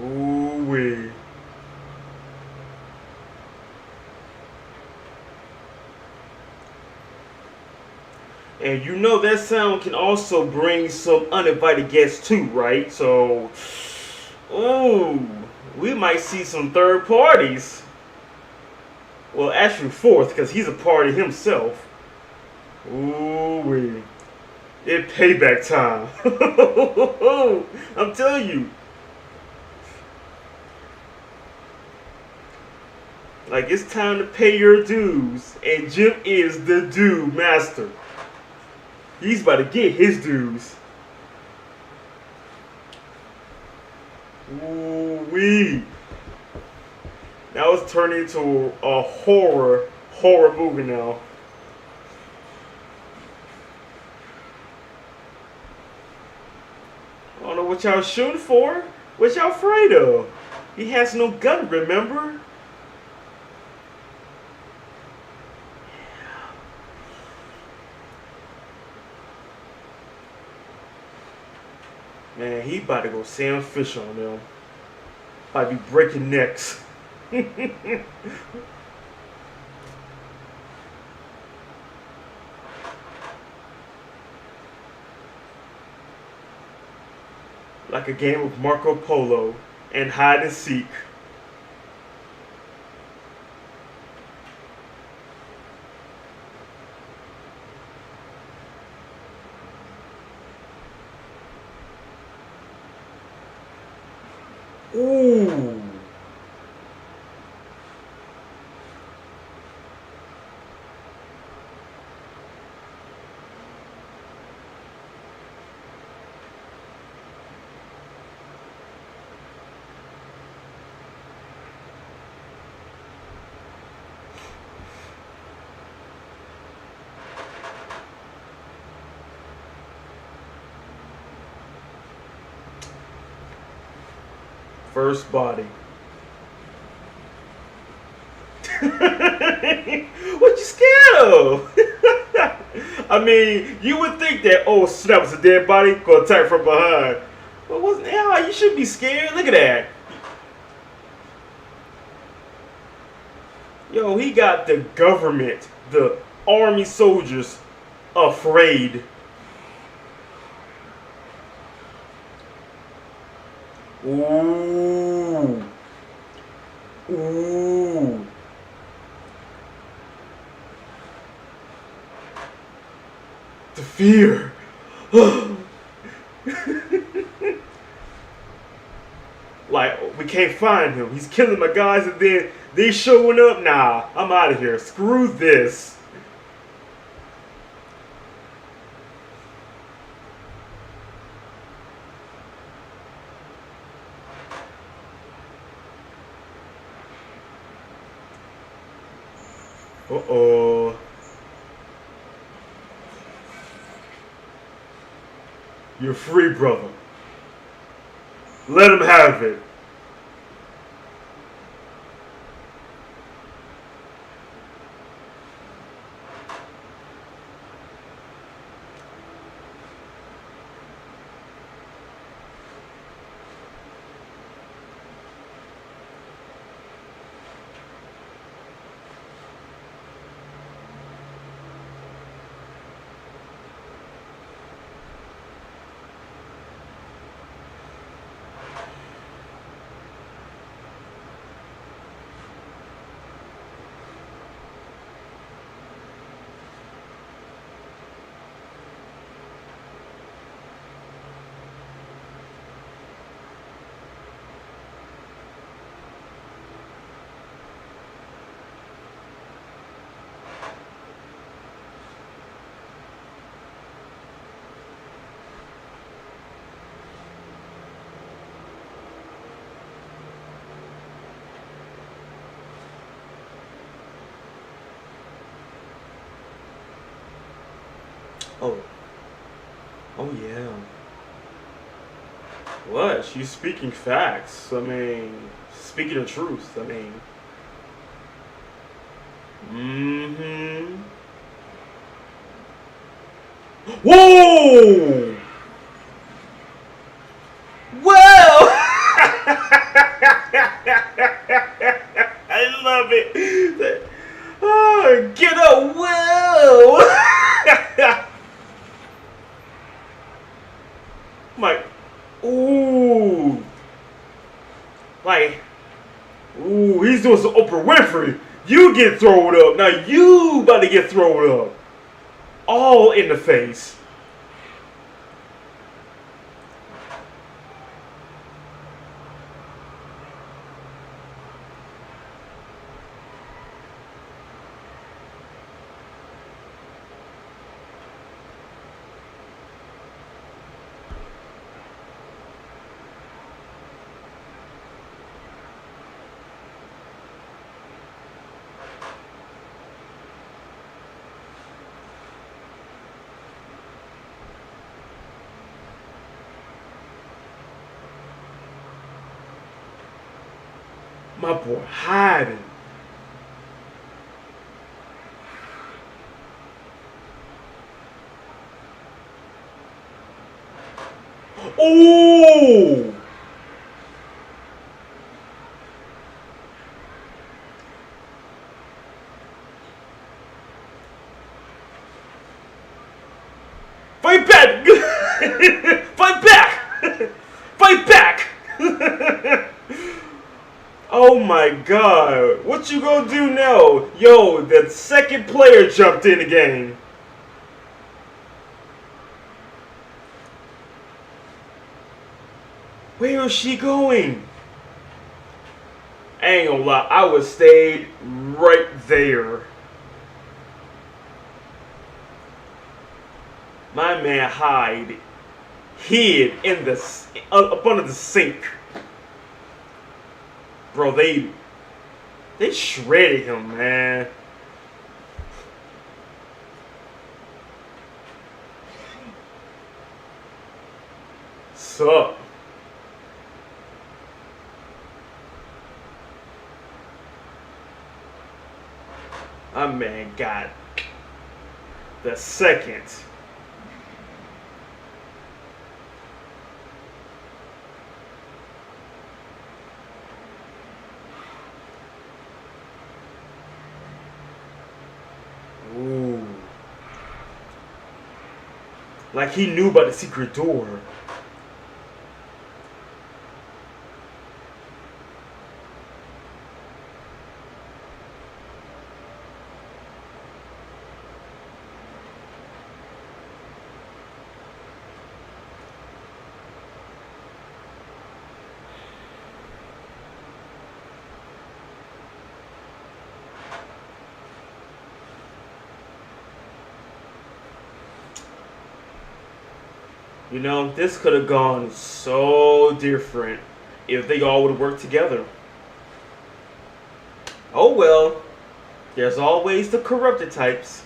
Ooh wee. And you know that sound can also bring some uninvited guests too, right? So, ooh, we might see some third parties. Well, actually fourth, because he's a party himself. Ooh wee. It payback time. I'm telling you. Like, it's time to pay your dues. And Jim is the due master. He's about to get his dues. Ooh wee. Now it's turning into a horror movie now. I don't know what y'all shooting for. What y'all afraid of? He has no gun, remember? Man, he about to go Sam Fish on them. About to be breaking necks. Like a game of Marco Polo and hide and seek. Ooh. First body. What you scared of? I mean, you would think that, oh snap, it's a dead body, gonna attack from behind. But wasn't yeah, you should be scared. Look at that. Yo, he got the government, the army soldiers afraid. Ooh. Ooh. The fear. Like, we can't find him. He's killing my guys and then they showing up. Nah, I'm out of here. Screw this. Uh-oh. You're free, brother. Let him have it. Oh. Oh, yeah. What? She's speaking facts. I mean, speaking the truth. I mean. Mm-hmm. Whoa! Well! I love it. Oh, get a well! Like, ooh. Like, ooh, he's doing some Oprah Winfrey. You get thrown up. Now you about to get thrown up. All in the face. My boy hiding. Oh! Fight back! Fight back! Fight back! Oh my god. What you gonna do now? Yo, the second player jumped in the game. Where is she going? I ain't gonna lie, I would stayed right there. My man hid in the up under the sink. Bro, they shredded him, man. Sup? My man got the second. Ooh. Like he knew about the secret door. You know, this could have gone so different if they all would have worked together. Oh well, there's always the corrupted types.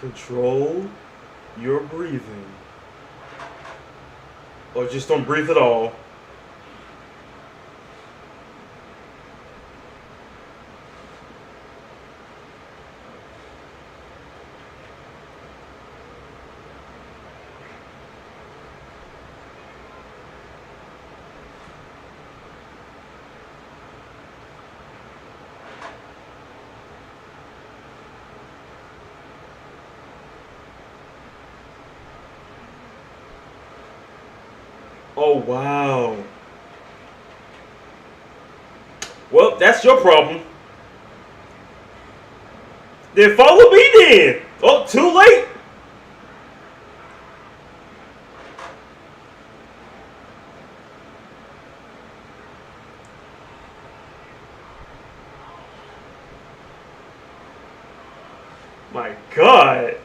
Control your breathing. Or just don't breathe at all. Oh, wow. Well, that's your problem. Then follow me then. Oh, too late. My God.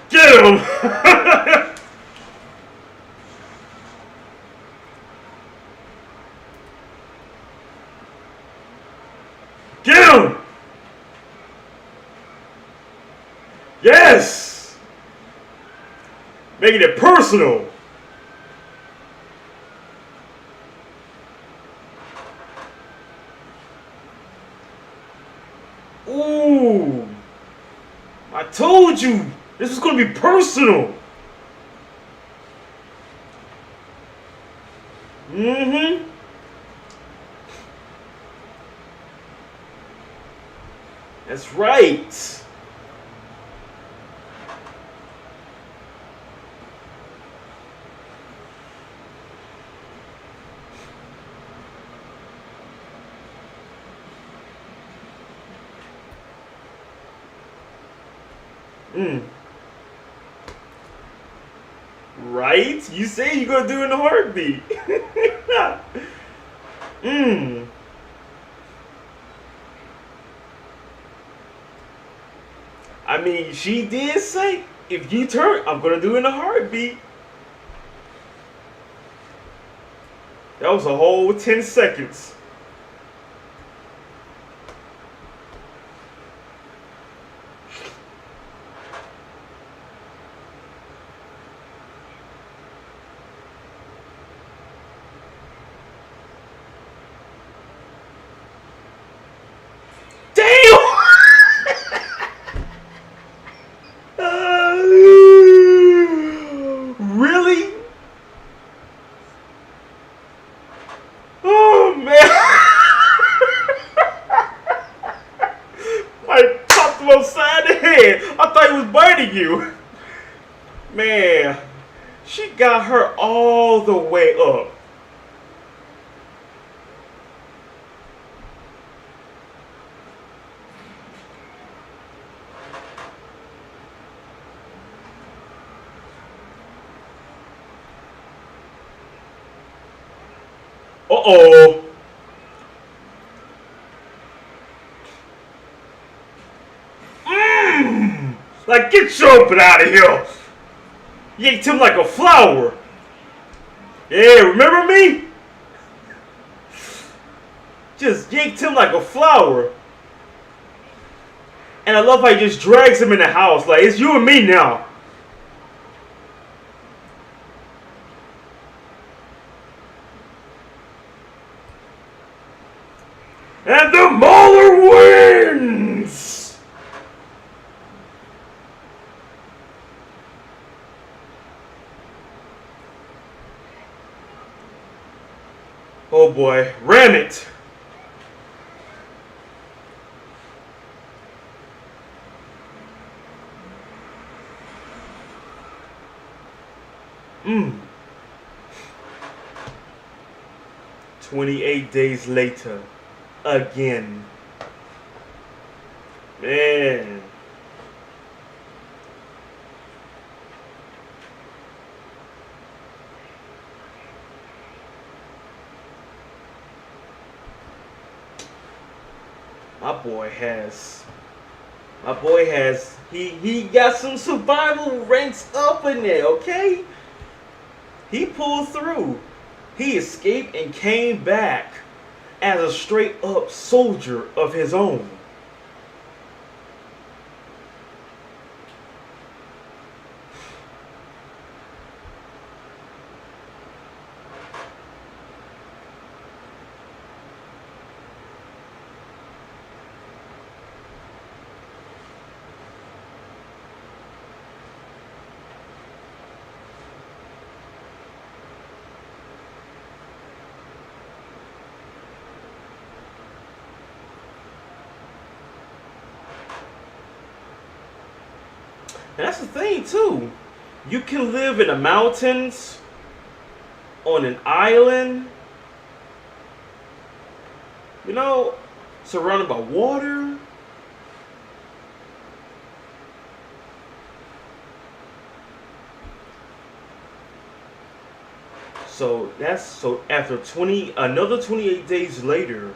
Get him! Yes! Making it personal. Ooh. I told you. This was going to be personal. Mm-hmm. That's right. Mm. Right? You say you're gonna do it in a heartbeat. Mm. I mean, she did say, if you turn, I'm gonna do it in a heartbeat. That was a whole 10 seconds. Really? Oh man! I popped him upside the head. I thought he was biting you. Man, she got her all the way up. Uh-oh. Like, get your butt out of here. Yanked him like a flower. Yeah, remember me? Just yanked him like a flower. And I love how he just drags him in the house. Like, it's you and me now. And the Mauler wins! Oh boy, ram it! Mmm. 28 days later. Again. Man. My boy has he got some survival ranks up in there, okay? He pulled through. He escaped and came back as a straight up soldier of his own. And that's the thing too. You can live in the mountains, on an island, you know, surrounded by water. So after another 28 days later,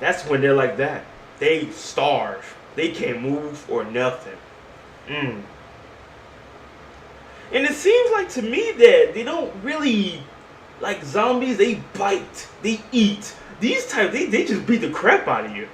that's when they're like that. They starve. They can't move or nothing. And it seems like to me that they don't really like zombies. They bite, they eat. These types, they just beat the crap out of you.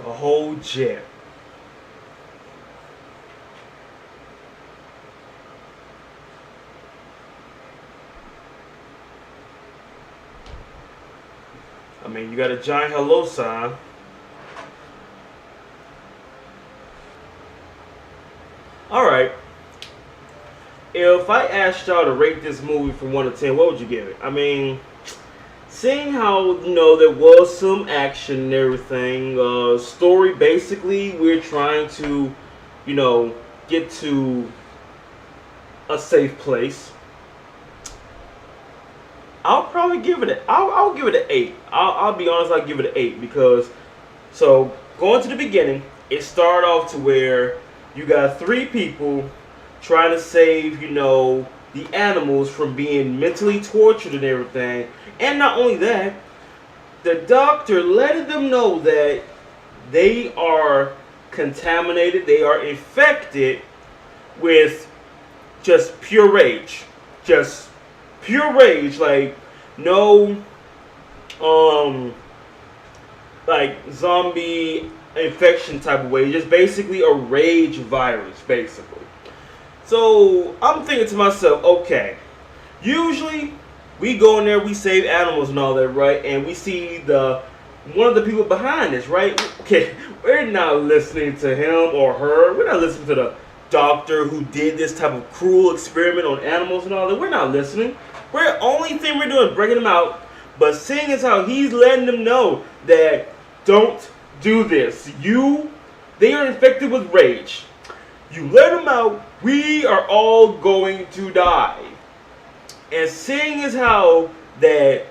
A whole jet. I mean, you got a giant hello sign. Alright. If I asked y'all to rate this movie from 1 to 10, what would you give it? I mean, seeing how, there was some action and everything, story, basically, we're trying to, get to a safe place. I'll probably give it I'll give it an 8. I'll be honest, I'll give it an 8 because, so, going to the beginning, it started off to where you got 3 people trying to save, the animals from being mentally tortured and everything. And not only that, the doctor letting them know that they are contaminated, they are infected with just pure rage. Just pure rage, like no like zombie infection type of way, just basically a rage virus, basically. So I'm thinking to myself, okay, usually we go in there, we save animals and all that, right? And we see one of the people behind this, right? Okay, we're not listening to him or her. We're not listening to the doctor who did this type of cruel experiment on animals and all that. We're not listening. Only thing we're doing is breaking them out. But seeing as how he's letting them know that don't do this. They are infected with rage. You let them out, we are all going to die. And seeing as how that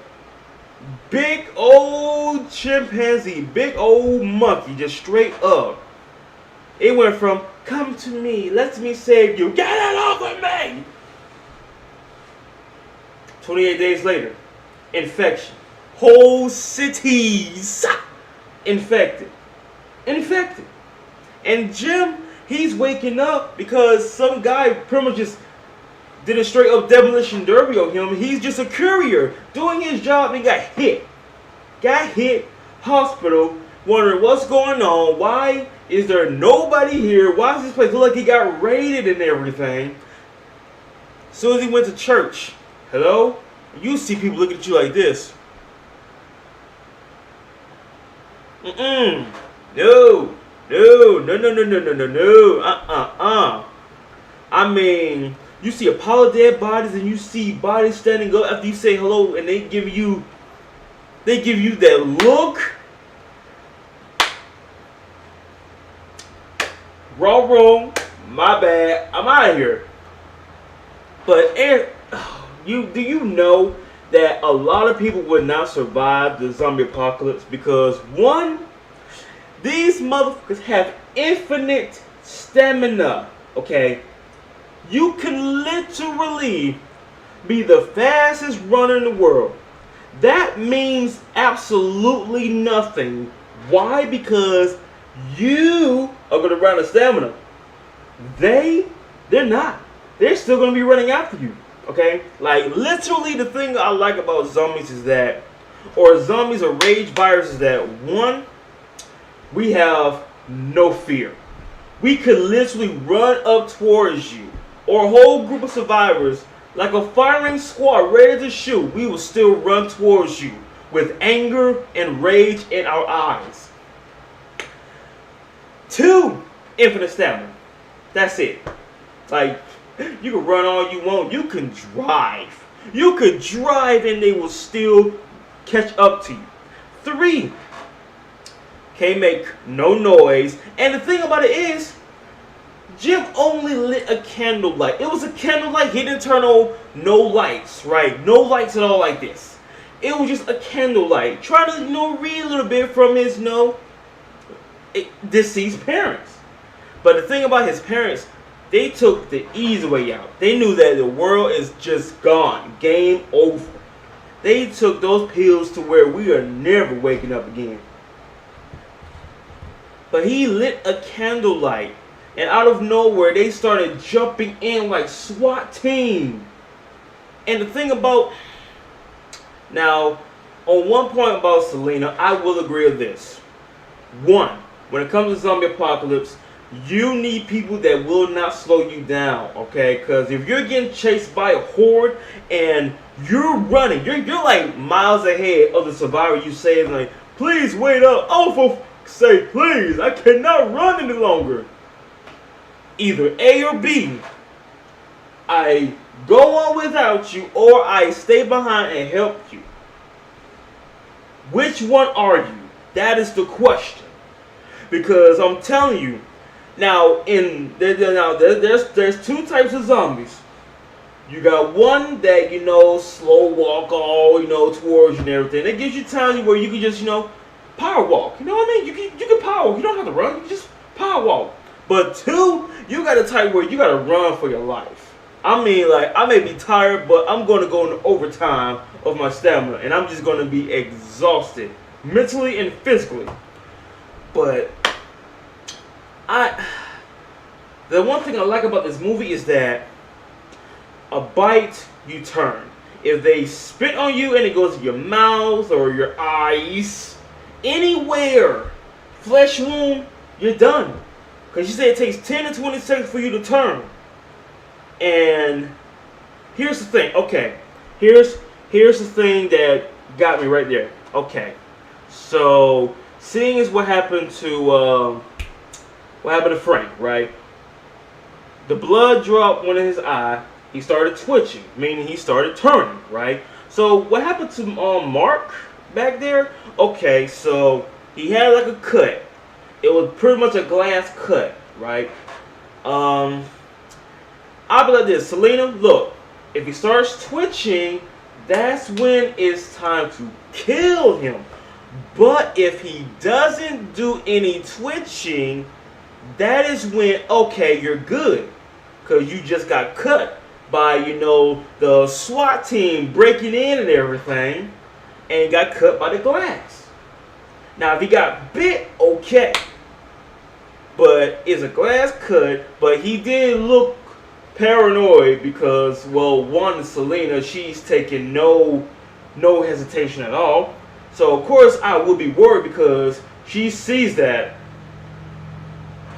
big old chimpanzee, big old monkey, just straight up, it went from, come to me, let me save you, get it off of me! 28 days later, infection. Whole cities infected. Infected. And Jim, he's waking up because some guy pretty much just did a straight up demolition derby on him. He's just a courier doing his job and got hit. Got hit, hospital, wondering what's going on. Why is there nobody here? Why does this place look like he got raided and everything? As soon as he went to church, hello? You see people looking at you like this. No. No. I mean, you see a pile of dead bodies and you see bodies standing up after you say hello and they give you that look. Wrong, my bad, I'm out of here. But do you know that a lot of people would not survive the zombie apocalypse because, one, these motherfuckers have infinite stamina, okay? You can literally be the fastest runner in the world. That means absolutely nothing. Why? Because you are going to run out of stamina. They're not. They're still going to be running after you, okay? Like, literally the thing I like about zombies is that, or zombies or rage viruses, is that, one, we have no fear. We could literally run up towards you, or a whole group of survivors, like a firing squad ready to shoot. We will still run towards you with anger and rage in our eyes. 2, infinite stamina. That's it. Like, you can run all you want. You can drive. You could drive and they will still catch up to you. 3, can't make no noise. And the thing about it is, Jim only lit a candlelight. It was a candlelight. He didn't turn on no lights, right? No lights at all like this. It was just a candlelight. Trying to, read a little bit from his, deceased parents. But the thing about his parents, they took the easy way out. They knew that the world is just gone. Game over. They took those pills to where we are never waking up again. But he lit a candlelight. And out of nowhere, they started jumping in like SWAT team. And the thing about... Now, on one point about Selena, I will agree with this. 1, when it comes to zombie apocalypse, you need people that will not slow you down, okay? Because if you're getting chased by a horde and you're running, you're like miles ahead of the survivor you saved, like, please wait up. Oh, for fuck's sake, please, I cannot run any longer. Either A or B. I go on without you, or I stay behind and help you. Which one are you? That is the question. Because I'm telling you, now there's two types of zombies. You got one that, you know, slow walk all, you know, towards you and everything. It gives you time where you can just, you know, power walk. You know what I mean? You can power walk. You don't have to run. You can just power walk. But two, you got a type where you got to run for your life. I mean, like, I may be tired, but I'm going to go into overtime of my stamina. And I'm just going to be exhausted, mentally and physically. But the one thing I like about this movie is that a bite, you turn. If they spit on you and it goes to your mouth or your eyes, anywhere, flesh wound, you're done. Because you say it takes 10 to 20 seconds for you to turn. And here's the thing. Okay, here's the thing that got me right there. Okay, so seeing as what happened to Frank, right? The blood dropped one in his eye. He started twitching, meaning he started turning, right? So what happened to Mark back there? Okay, so he had like a cut. It was pretty much a glass cut, right? I'll be like this, Selena, look, if he starts twitching, that's when it's time to kill him. But if he doesn't do any twitching, that is when, okay, you're good. Because you just got cut by, you know, the SWAT team breaking in and everything, and got cut by the glass. Now, if he got bit, okay. But it's a glass cut, but he did look paranoid because, well, one, Selena, she's taking no hesitation at all. So, of course, I would be worried because she sees that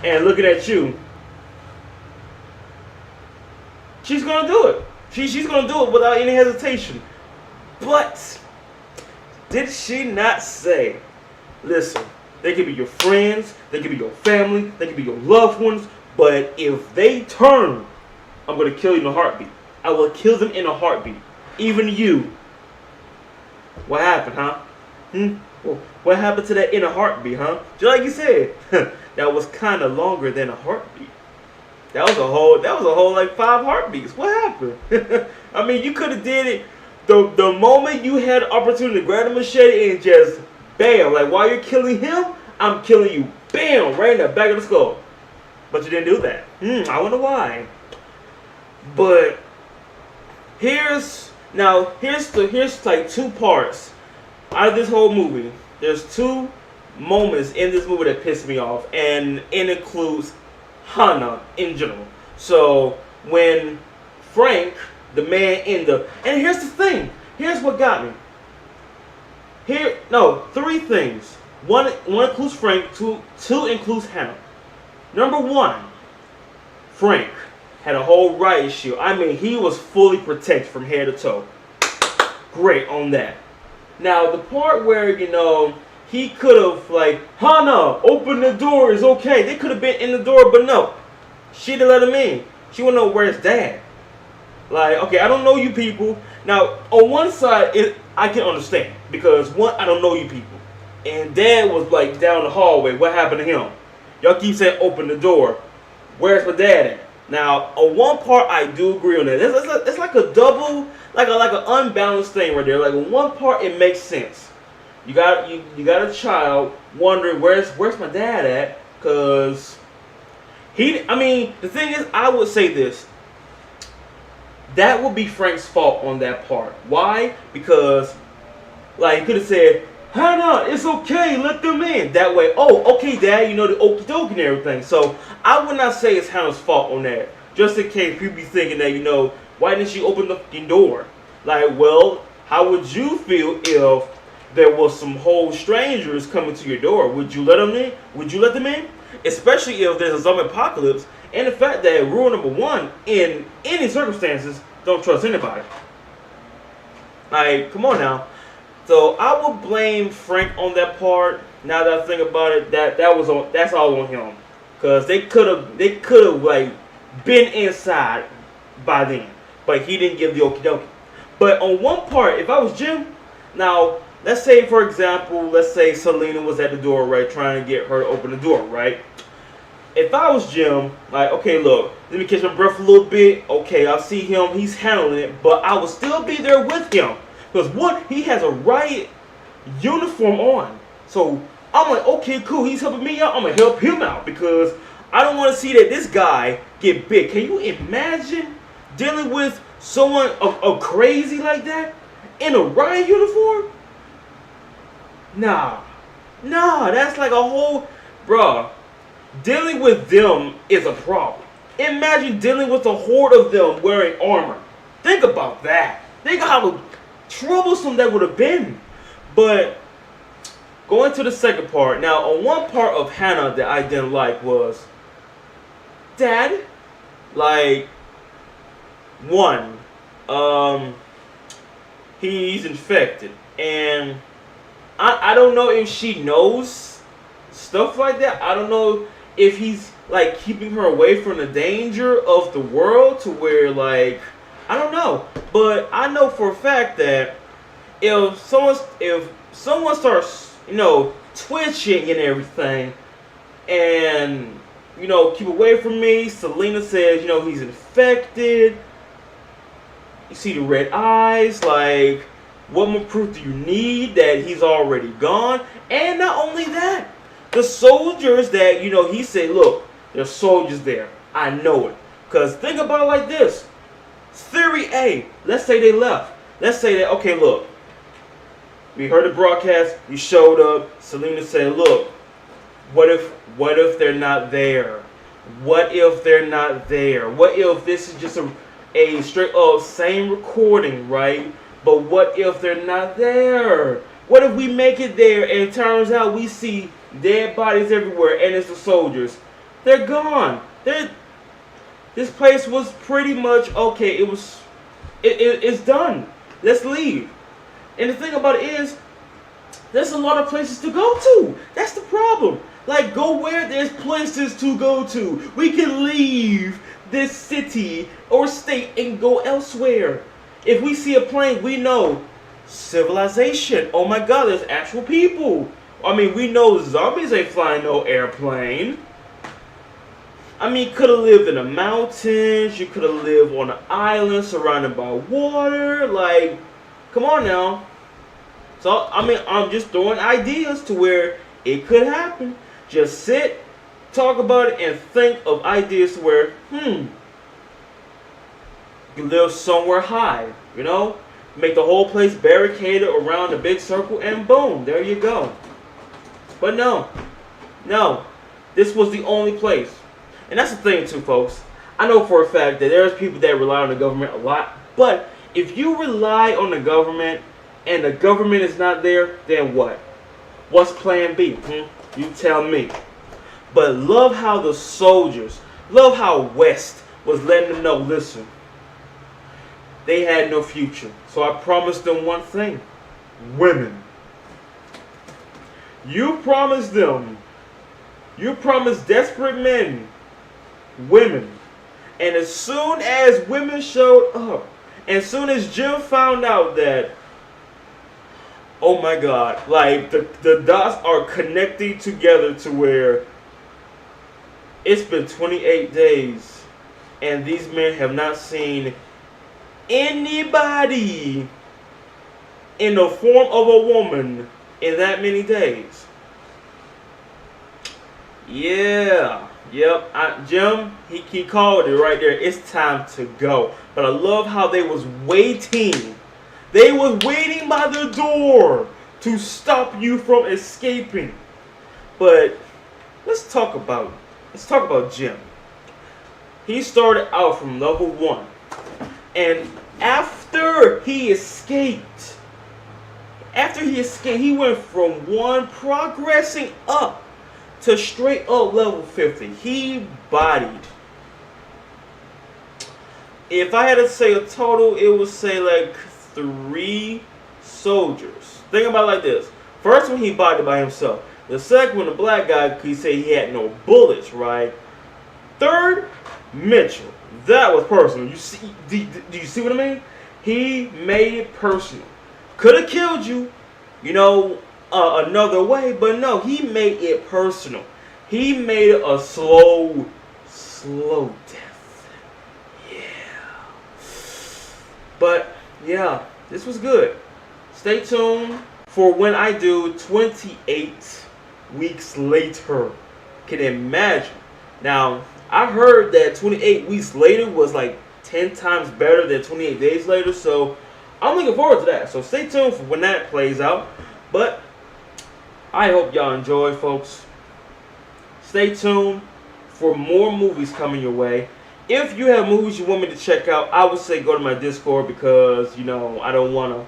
and looking at you. She's going to do it. She's going to do it without any hesitation. But did she not say, listen, they could be your friends, they could be your family, they could be your loved ones, but if they turn, I'm going to kill you in a heartbeat. I will kill them in a heartbeat. Even you. What happened, huh? Well, what happened to that in a heartbeat, huh? Just like you said, that was kind of longer than a heartbeat. That was a whole like 5 heartbeats. What happened? I mean, you could have did it the moment you had the opportunity to grab the machete and just bam, like while you're killing him, I'm killing you. Bam, right in the back of the skull. But you didn't do that. I wonder why. But here's like 2 parts out of this whole movie. There's 2 moments in this movie that piss me off, and it includes Hannah in general. So when Frank, the man in the, and here's the thing. Here's what got me. 3 things. One includes Frank. Two includes Hannah. Number 1, Frank had a whole riot shield. I mean, he was fully protected from head to toe. Great on that. Now, the part where, you know, he could have, like, Hannah, open the door, it's okay. They could have been in the door, but no. She didn't let him in. She wanted to know where's Dad. Like, okay, I don't know you people. Now, on one side, I can understand. Because, one, I don't know you people. And Dad was, like, down the hallway. What happened to him? Y'all keep saying, open the door. Where's my dad at? Now, on one part, I do agree on that. It's like a double, like an unbalanced thing right there. Like, on one part, it makes sense. You got a child wondering where's my dad at? Cause the thing is, I would say this. That would be Frank's fault on that part. Why? Because, like, he could have said, Hannah, it's okay, let them in. That way, oh, okay, Dad, you know, the okie dokie and everything. So, I would not say it's Hannah's fault on that. Just in case people be thinking that, you know, why didn't she open the fucking door? Like, well, how would you feel if there was some whole strangers coming to your door, would you let them in? Would you let them in? Especially if there's a zombie apocalypse, and the fact that rule number one, in any circumstances, don't trust anybody. Like, come on now. So I would blame Frank on that part. Now that I think about it, that's all on him, cause they could have like been inside by then, but he didn't give the okie dokie. But on one part, if I was Jim, now let's say for example, let's say Selena was at the door, right, trying to get her to open the door, right. If I was Jim, like, okay, look, let me catch my breath a little bit. Okay, I see him, he's handling it, but I will still be there with him. Because one, he has a riot uniform on. So I'm like, okay, cool, he's helping me out, I'm going to help him out. Because I don't want to see that this guy get big. Can you imagine dealing with someone of crazy like that in a riot uniform? Nah, that's like a whole, bruh. Dealing with them is a problem. Imagine dealing with a horde of them wearing armor. Think about that. Think how troublesome that would have been. But going to the second part. Now, on one part of Hannah that I didn't like was, Dad, like, one, he's infected. And I don't know if she knows stuff like that. I don't know if he's like keeping her away from the danger of the world to where, like, I don't know. But I know for a fact that if someone starts, twitching and everything, and keep away from me. Selena says, he's infected. You see the red eyes, like, what more proof do you need that he's already gone? And not only that, the soldiers that, he said, look, there's soldiers there. I know it. Because think about it like this. Theory A, let's say they left. Let's say that, okay, look, we heard the broadcast, you showed up, Selena said, look, what if they're not there? What if they're not there? What if this is just a straight up same recording, right? But what if they're not there? What if we make it there and it turns out we see dead bodies everywhere and it's the soldiers? They're gone. This place was pretty much okay. It's done. Let's leave. And the thing about it is, there's a lot of places to go to. That's the problem. Like, go where there's places to go to. We can leave this city or state and go elsewhere. If we see a plane, we know civilization. Oh my God, there's actual people. I mean, we know zombies ain't flying no airplane. I mean, you could have lived in the mountains. You could have lived on an island surrounded by water. Like, come on now. So, I mean, I'm just throwing ideas to where it could happen. Just sit, talk about it, and think of ideas to where, you live somewhere high, Make the whole place barricaded around a big circle, and boom, there you go. But no, this was the only place. And that's the thing too, folks. I know for a fact that there's people that rely on the government a lot, but if you rely on the government and the government is not there, then what? What's plan B? You tell me. But love how the soldiers, love how West was letting them know, listen, they had no future. So I promised them one thing. Women. You promised them. You promised desperate men. Women. And as soon as women showed up, as soon as Jim found out that, oh my God, like the dots are connecting together to where it's been 28 days and these men have not seen anybody in the form of a woman in that many days. Yeah. Yep. Jim, he called it right there. It's time to go. But I love how they was waiting. They was waiting by the door to stop you from escaping. But let's talk about Jim. He started out from level 1. And after he escaped, After he escaped, he went from one progressing up to straight up level 50. He bodied. If I had to say a total, it would say like 3 soldiers. Think about it like this. First one he bodied by himself. The second one, the black guy, he said he had no bullets, right? Third, Mitchell. That was personal. You see? Do you see what I mean? He made it personal. Could have killed you, another way, but no, he made it personal. He made it a slow death. Yeah. But yeah, this was good. Stay tuned for when I do 28 weeks later. Can imagine. Now, I heard that 28 weeks later was like 10 times better than 28 days later, so I'm looking forward to that. So stay tuned for when that plays out. But I hope y'all enjoy, folks. Stay tuned for more movies coming your way. If you have movies you want me to check out, I would say go to my Discord because, I don't want to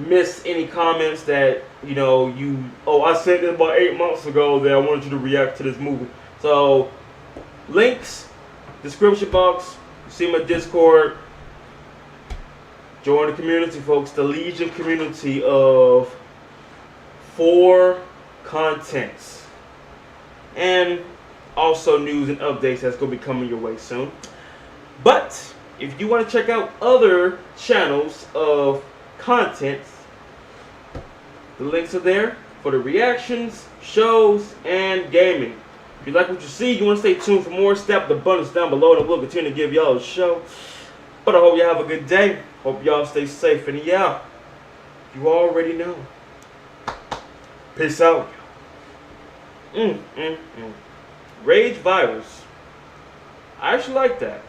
miss any comments that, I said this about 8 months ago that I wanted you to react to this movie. So, links, description box, you see my Discord. Join the community, folks, the Legion community of 4 contents. And also news and updates that's going to be coming your way soon. But if you want to check out other channels of content, the links are there for the reactions, shows, and gaming. If you like what you see, you want to stay tuned for more, step the buttons down below and we'll continue to give y'all a show. But I hope y'all have a good day. Hope y'all stay safe. And yeah, you already know. Peace out. Rage virus. I actually like that.